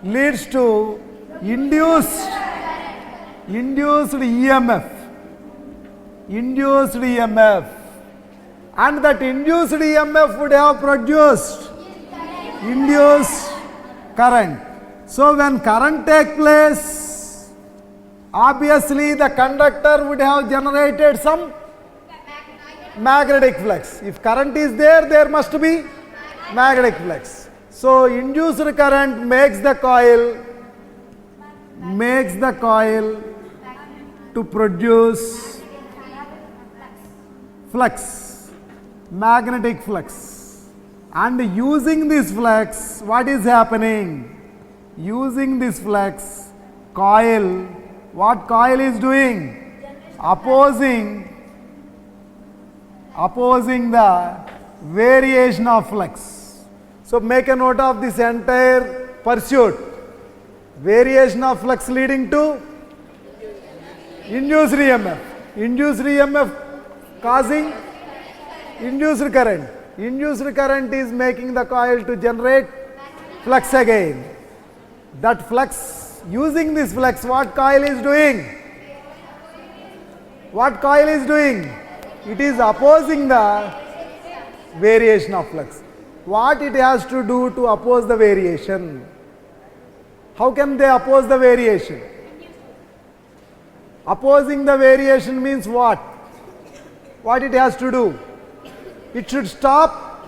leads to induced EMF. And that induced EMF would have produced induced current. So when current takes place, Obviously, the conductor would have generated some magnetic flux. If current is there, there must be magnetic flux. So, induced current makes the coil to produce flux, magnetic flux. And using this flux, what is happening? Using this flux, what coil is doing? Opposing the variation of flux. So make a note of this entire pursuit. Variation of flux leading to induced EMF. Induced EMF causing induced current. Induced current is making the coil to generate flux again. That flux, using this flux, what coil is doing? What coil is doing? It is opposing the variation of flux. What it has to do to oppose the variation? How can they oppose the variation? Opposing the variation means what? What it has to do? It should stop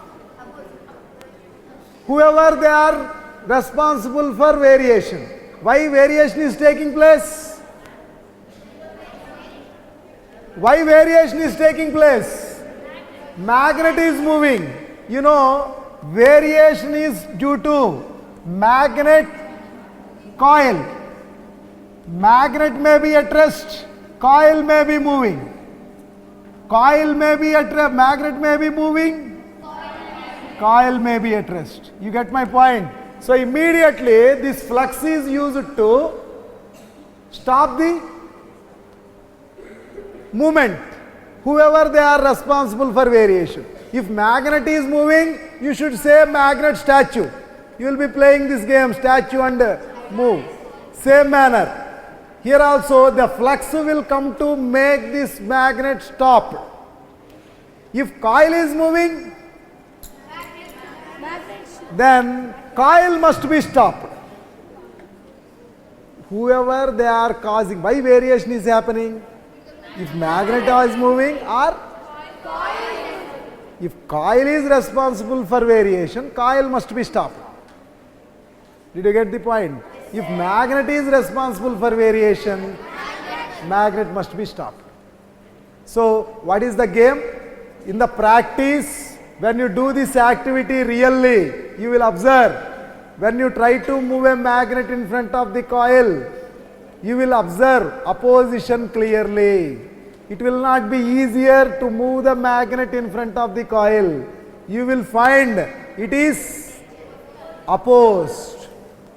whoever they are responsible for variation. Why variation is taking place? Why variation is taking place? Magnet is moving. You know, variation is due to magnet coil. Magnet may be at rest, coil may be moving. Coil may be at rest, magnet may be moving, coil may be at rest. You get my point? So immediately this flux is used to stop the movement, whoever they are responsible for variation. If magnet is moving, you should say magnet statue. You will be playing this game, statue and move. Same manner. Here also the flux will come to make this magnet stop. If coil is moving, then coil must be stopped. Whoever they are causing, why variation is happening? If magnet is moving or if coil is responsible for variation, coil must be stopped. Did you get the point? If magnet is responsible for variation, magnet must be stopped. So what is the game? In the practice, when you do this activity really, you will observe, when you try to move a magnet in front of the coil, you will observe opposition clearly. It will not be easier to move the magnet in front of the coil. You will find it is opposed.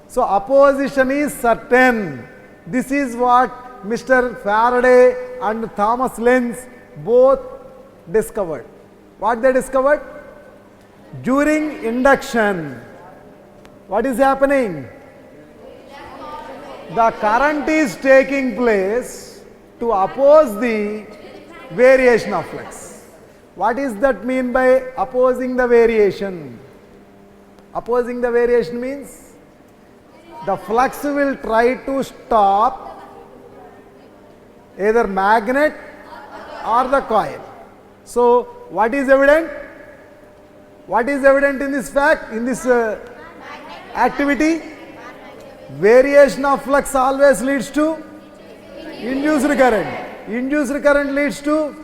So opposition is certain. This is what Mr. Faraday and Thomas Lenz both discovered. What they discovered? During induction, what is happening? The current is taking place to oppose the variation of flux. What is that mean by opposing the variation? Opposing the variation means the flux will try to stop either magnet or the coil. So what is evident? What is evident in this fact, in this activity? Variation of flux always leads to induced current. Induced current leads to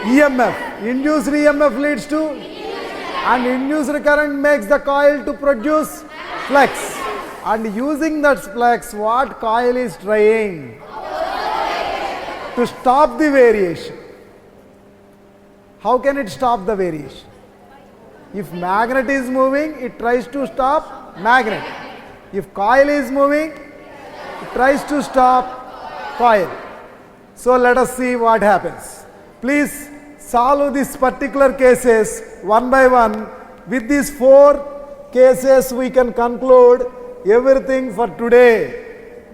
EMF. Induced EMF leads to, and induced current makes the coil to produce flux. And using that flux, what coil is trying? To stop the variation. How can it stop the variation? If magnet is moving, it tries to stop magnet. If coil is moving, it tries to stop coil. So let us see what happens. Please solve these particular cases one by one. With these 4 cases, we can conclude everything for today.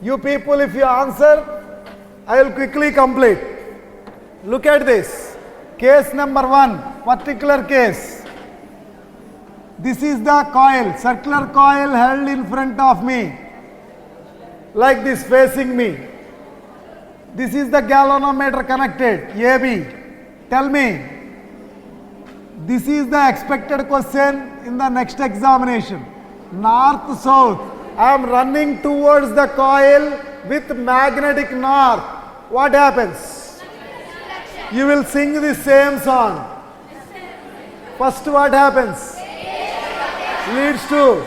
You people, if you answer, I will quickly complete. Look at this. Case number 1, particular case. This is the coil, circular coil held in front of me. like this facing me. This is the galvanometer connected, AB. Tell me, this is the expected question in the next examination. North, south. I am running towards the coil with magnetic north. What happens? You will sing the same song. First what happens? Leads to.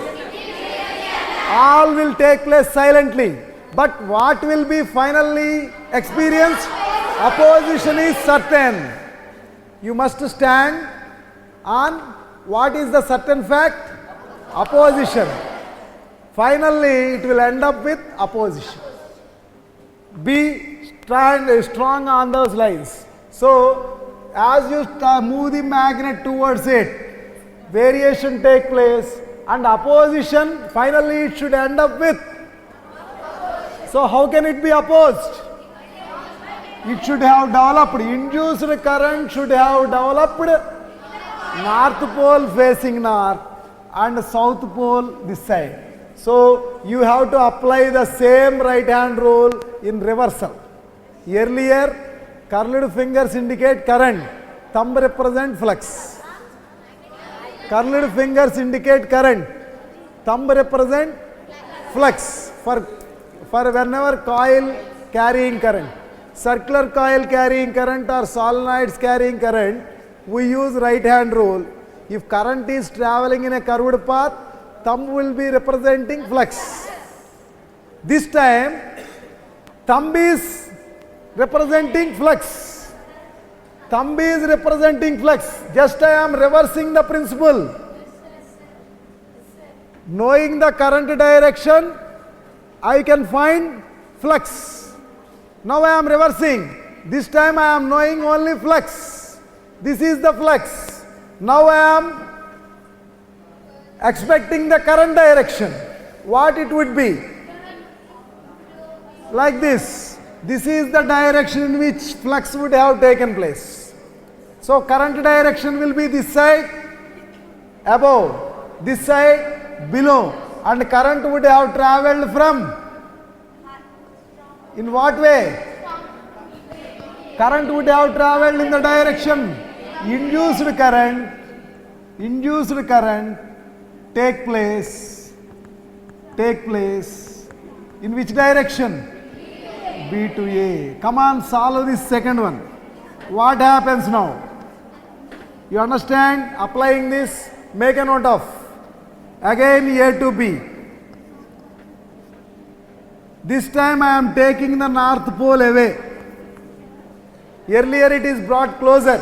All will take place silently. But what will be finally experienced? Opposition is certain. You must stand on what is the certain fact? Opposition. Finally, it will end up with opposition. Be strong on those lines. So, as you move the magnet towards it, variation take place and opposition, finally it should end up with. So, how can it be opposed? It should have developed, induced current should have developed north pole facing north and south pole this side. So, you have to apply the same right hand rule in reversal. Earlier, curled fingers indicate current, thumb represent flux. Curled fingers indicate current, thumb represent flux for whenever coil carrying current. Circular coil carrying current or solenoids carrying current, we use right hand rule. If current is traveling in a curved path, thumb will be representing flux. This time, thumb is representing flux. Thumb is representing flux. Just I am reversing the principle. Knowing the current direction, I can find flux. Now I am reversing. This time I am knowing only flux. This is the flux. Now I am expecting the current direction. What it would be? Like this. This is the direction in which flux would have taken place. So current direction will be this side above, this side below, and current would have travelled from, in what way? Current would have travelled in the direction. Induced current take place in which direction? B to A. Come on, solve this second one. What happens now? You understand? Applying this, make a note of. Again A to B. This time I am taking the north pole away. Earlier it is brought closer.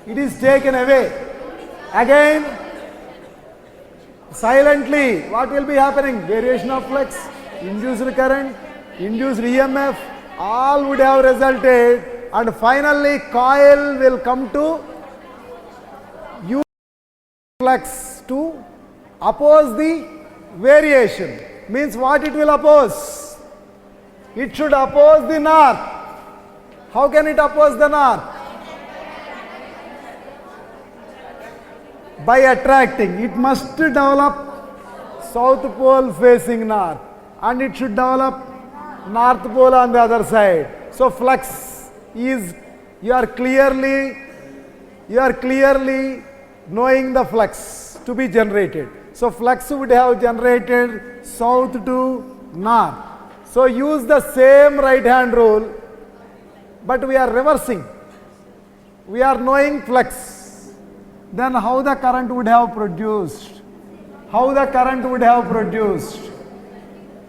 It is taken away. Again, silently, what will be happening? Variation of flux, induced current, induced EMF, all would have resulted, and finally coil will come to use flux to oppose the variation. Means what it will oppose? It should oppose the north. How can it oppose the north? By attracting. It must develop south pole facing north, and it should develop north pole on the other side. So flux is, you are clearly knowing the flux to be generated. So flux would have generated south to north. So use the same right hand rule, but we are reversing. We are knowing flux. Then how the current would have produced? How the current would have produced?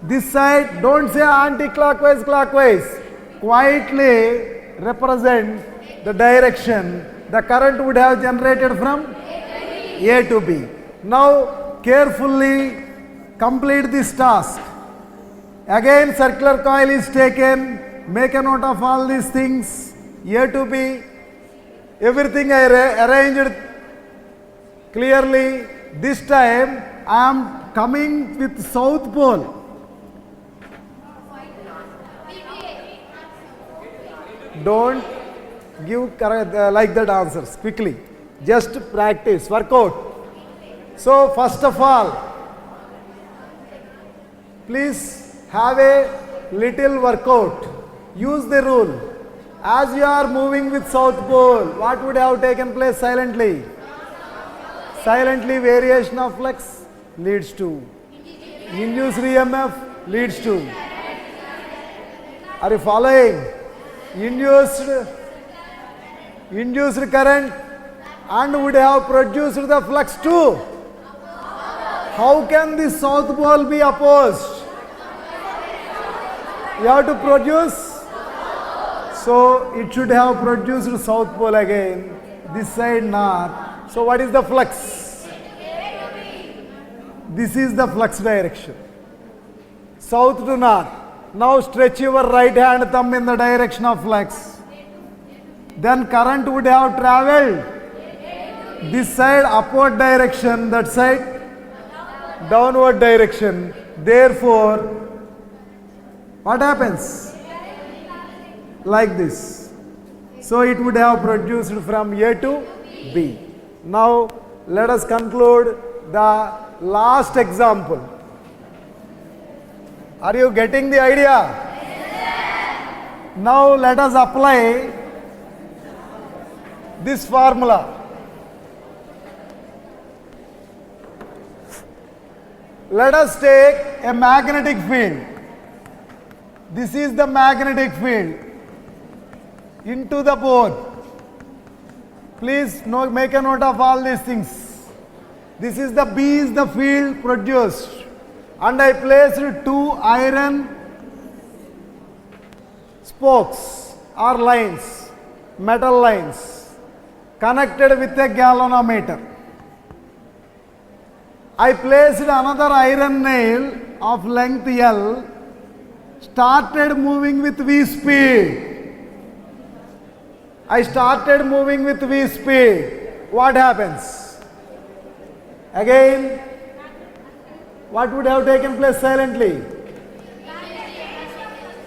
This side, don't say anti-clockwise, clockwise. Quietly represent the direction the current would have generated from A to B. Now carefully complete this task. Again circular coil is taken. Make a note of all these things. A to B. Everything I arranged clearly. This time I am coming with south pole. Don't give like that answers quickly. Just practice, work out. So first of all, please have a little workout. Use the rule. As you are moving with south pole, what would have taken place silently? Silently, variation of flux leads to induced EMF leads to. Are you following? Induced current and would have produced the flux too. How can the south pole be opposed? You have to produce. So it should have produced south pole again. This side north. So what is the flux? This is the flux direction. South to north. Now stretch your right hand thumb in the direction of flux. Then current would have traveled this side upward direction, that side downward direction. Therefore, what happens? Like this. So it would have produced from A to B. Now let us conclude the last example. Are you getting the idea? Now let us apply this formula. Let us take a magnetic field. This is the magnetic field into the board. Please make a note of all these things. This is the B is the field produced, and I placed 2 iron spokes or lines, metal lines, connected with a galvanometer. I placed another iron nail of length L, started moving with V speed. I started moving with V speed. What happens? Again, what would have taken place silently?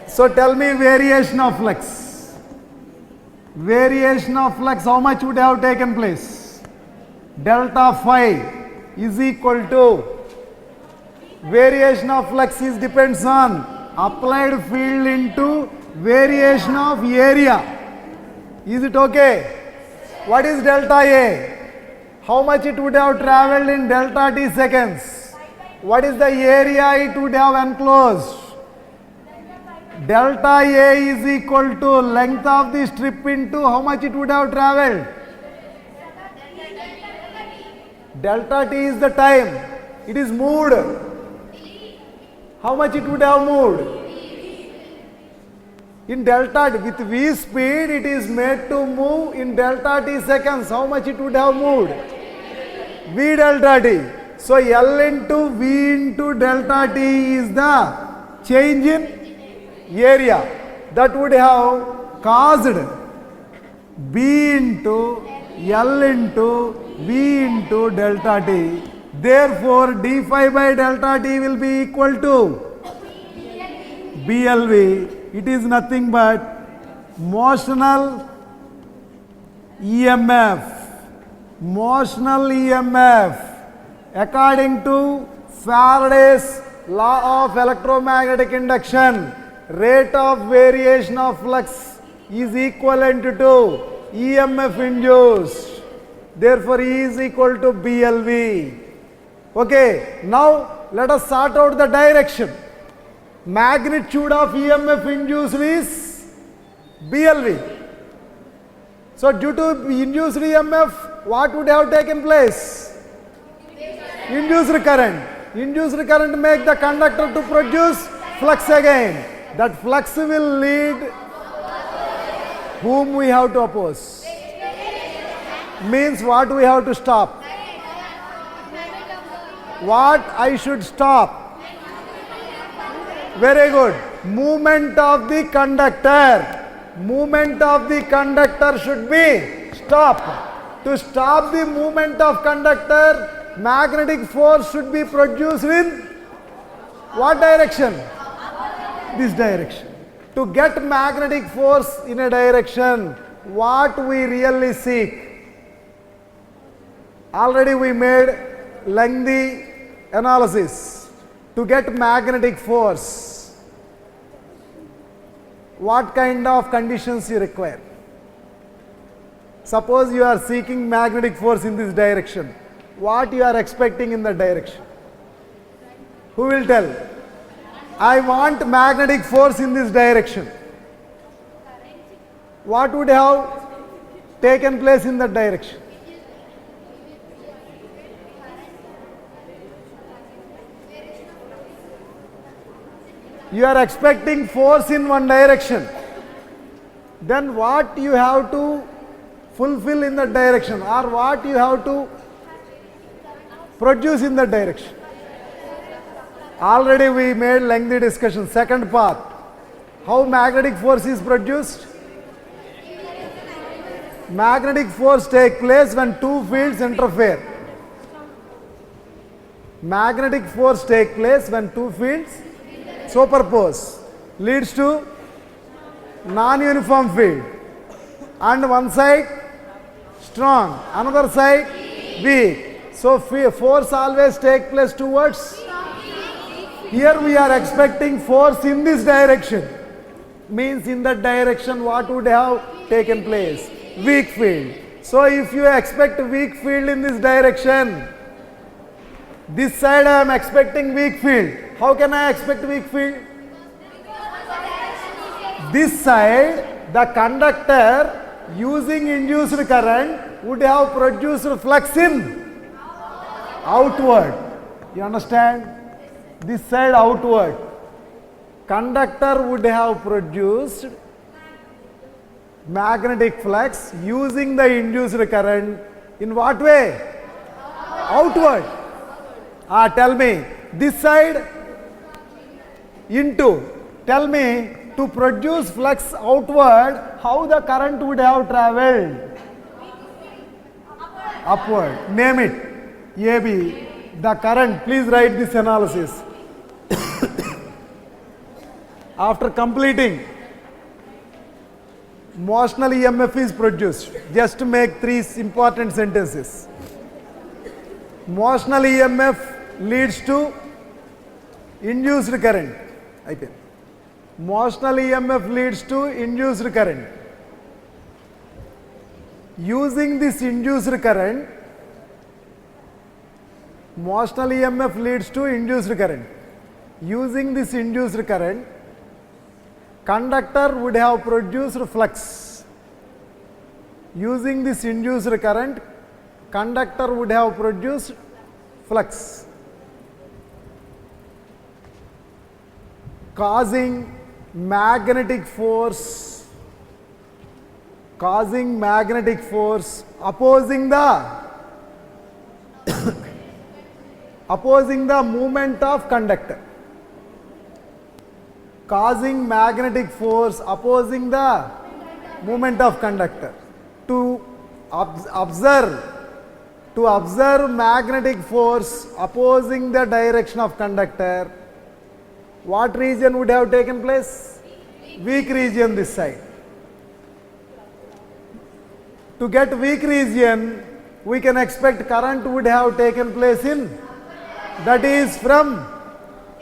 So tell me variation of flux. Variation of flux, how much would have taken place? Delta phi is equal to, variation of flux is depends on applied field into variation of area. Is it okay? What is delta A? How much it would have traveled in delta t seconds? What is the area it would have enclosed? Delta A is equal to length of the strip into how much it would have traveled? Delta t is the time. It is moved. How much it would have moved? In delta, with V speed, it is made to move in delta t seconds. How much it would have moved? V delta t. So L into V into delta t is the change in area that would have caused B into L into V into delta t. Therefore, d phi by delta t will be equal to BLV. It is nothing but motional EMF. Motional EMF. According to Faraday's law of electromagnetic induction, rate of variation of flux is equivalent to EMF induced. Therefore, E is equal to BLV. Okay, now let us sort out the direction. Magnitude of EMF induced is BLV. So due to induced EMF, what would have taken place? Induced current. Induced current make the conductor to produce flux again. That flux will lead whom we have to oppose. Means what we have to stop. What I should stop. Very good. Movement of the conductor. Movement of the conductor should be stopped. To stop the movement of conductor, magnetic force should be produced in what direction? This direction. To get magnetic force in a direction, what we really seek? Already we made lengthy analysis. To get magnetic force, what kind of conditions you require. Suppose you are seeking magnetic force in this direction. What you are expecting in that direction? Who will tell? I want magnetic force in this direction. What would have taken place in that direction? You are expecting force in one direction. Then what you have to fulfill in that direction, or what you have to produce in that direction? Already we made lengthy discussion. Second part, how magnetic force is produced? Magnetic force takes place when two fields interfere. Magnetic force takes place when two fields superpose, leads to non-uniform field, and one side strong, another side weak. So force always takes place towards. Here we are expecting force in this direction. Means in that direction what would have taken place? Weak field. So if you expect weak field in this direction, this side I am expecting weak field. How can I expect weak field? This side, the conductor using induced current would have produced flux in outward. You understand? This side outward. Conductor would have produced magnetic flux using the induced current. In what way? Outward. Tell me, this side into. Tell me, to produce flux outward, how the current would have traveled? Upward. Name it. AB. The current. Please write this analysis. After completing, motional EMF is produced. Just to make three important sentences. Motional EMF leads to induced current. Motional EMF leads to induced current. Using this induced current, motional EMF leads to induced current. Using this induced current, conductor would have produced flux. Using this induced current, conductor would have produced flux, causing magnetic force opposing the movement of conductor. Causing magnetic force opposing the movement of conductor. To observe magnetic force opposing the direction of conductor, what region would have taken place? Weak region this side. To get weak region, we can expect current would have taken place in, that is from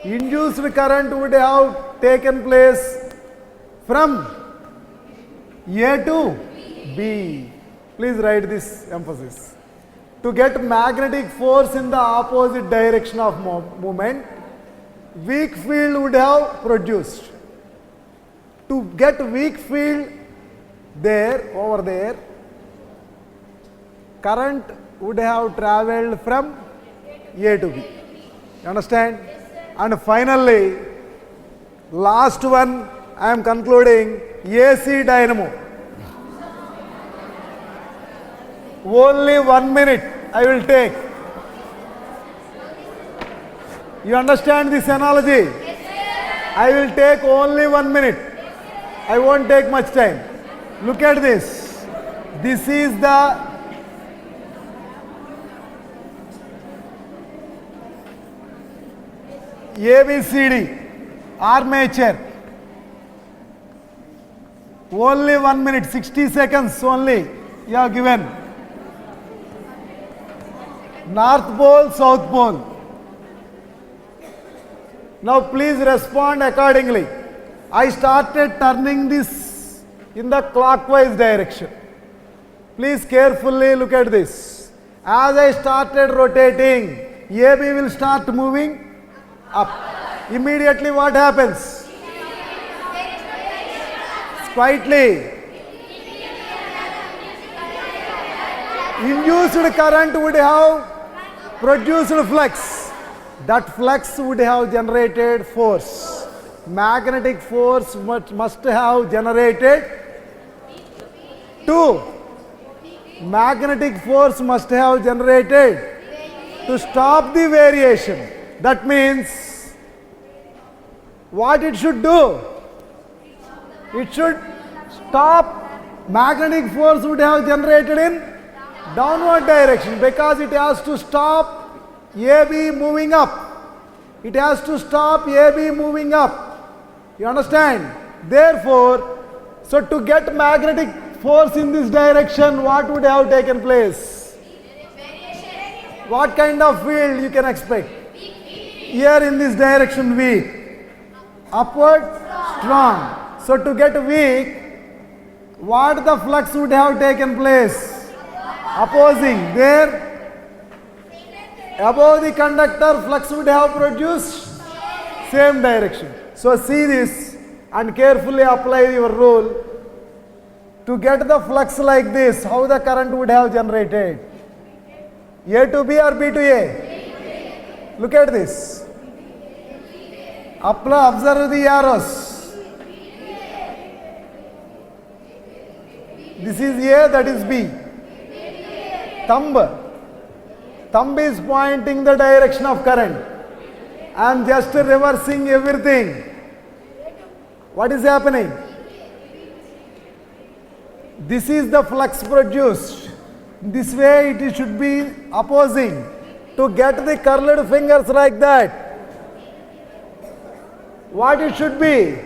induced current would have taken place from A to B. Please write this emphasis. To get magnetic force in the opposite direction of movement, weak field would have produced. To get weak field over there, current would have travelled from A to B. You understand? And finally, last one, I am concluding, AC dynamo. Only 1 minute I will take. You understand this analogy? I will take only 1 minute. I won't take much time. Look at this. This is the ABCD armature. Only 1 minute, 60 seconds only you have given. North pole, south pole. Now please respond accordingly. I started turning this in the clockwise direction. Please carefully look at this. As I started rotating, AB will start moving up. Immediately what happens? Quietly. Induced current would have produced flux. That flux would have generated force. Magnetic force must have generated 2. Magnetic force must have generated to stop the variation. That means what it should do? It should stop. Magnetic force would have generated in downward direction because it has to stop AB moving up. It has to stop AB moving up. You understand? Therefore, so to get magnetic force in this direction, what would have taken place? What kind of field you can expect? Here in this direction, weak. Upward, strong. So to get weak, what the flux would have taken place? Opposing. There, above the conductor, flux would have produced same direction. So see this and carefully apply your rule. To get the flux like this, how the current would have generated? A to B or B to A? Look at this. Observe the arrows. This is A, that is B. Thumb is pointing the direction of current. I am just reversing everything. What is happening? This is the flux produced. This way it should be opposing. To get the curled fingers like that, what it should be?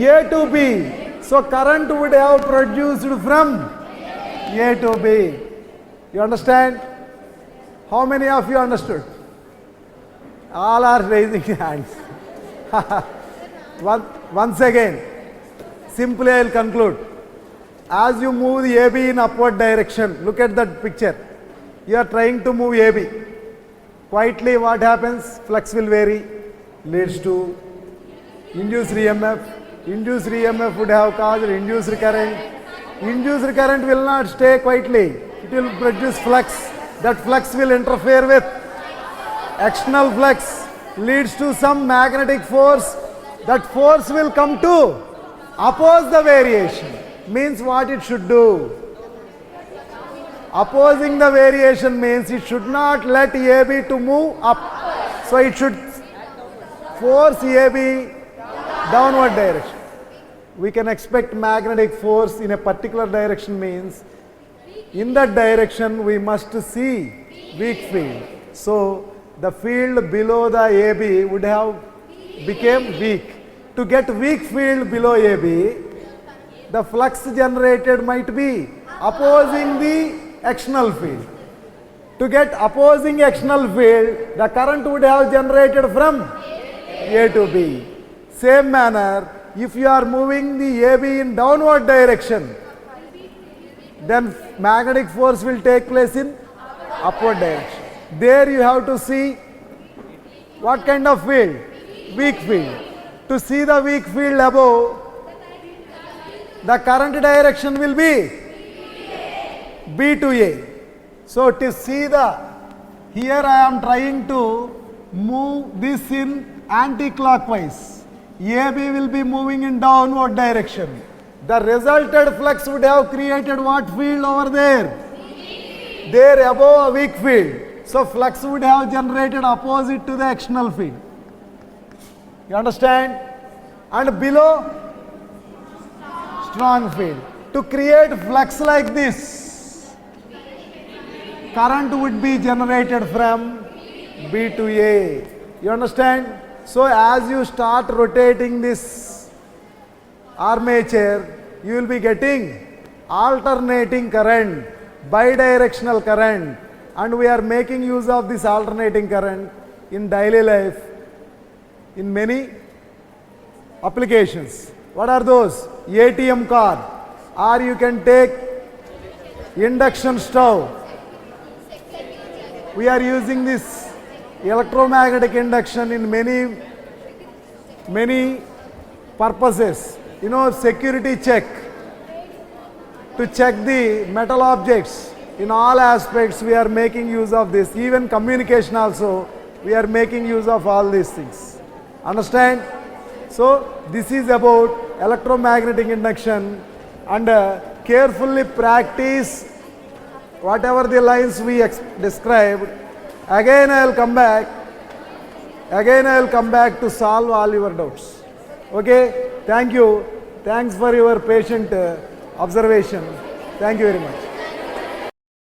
A to B. So current would have produced from A to B. You understand? How many of you understood? All are raising hands. Once again, simply I will conclude. As you move the AB in upward direction, look at that picture. You are trying to move AB. Quietly what happens? Flux will vary, leads to induced EMF. Induced EMF would have caused induced current. Induced current will not stay quietly. It will produce flux. That flux will interfere with external flux, leads to some magnetic force. That force will come to oppose the variation. Means what it should do? Opposing the variation means it should not let AB to move up. So it should force AB downward direction. We can expect magnetic force in a particular direction means in that direction we must see weak field. So the field below the AB would have become weak. To get weak field below AB, the flux generated might be opposing the external field. To get opposing external field, the current would have generated from A to B. Same manner, if you are moving the AB in downward direction, then magnetic force will take place in upward direction. There you have to see what kind of field? Weak field. To see the weak field above, the current direction will be B to A. So to see here I am trying to move this in anti-clockwise. AB will be moving in downward direction. The resulted flux would have created what field over there? There above a weak field. So flux would have generated opposite to the external field. You understand? And below, strong field. To create flux like this, current would be generated from B to A. You understand? So as you start rotating this armature, you will be getting alternating current, bidirectional current, and we are making use of this alternating current in daily life in many applications. What are those? ATM card, or you can take induction stove. We are using this electromagnetic induction in many purposes. You know, security check, to check the metal objects. In all aspects we are making use of this. Even communication also we are making use of all these things. Understand? So this is about electromagnetic induction, and carefully practice whatever the lines we described. Again I will come back. Again I will come back to solve all your doubts. Okay? Thank you. Thanks for your patient observation. Thank you very much.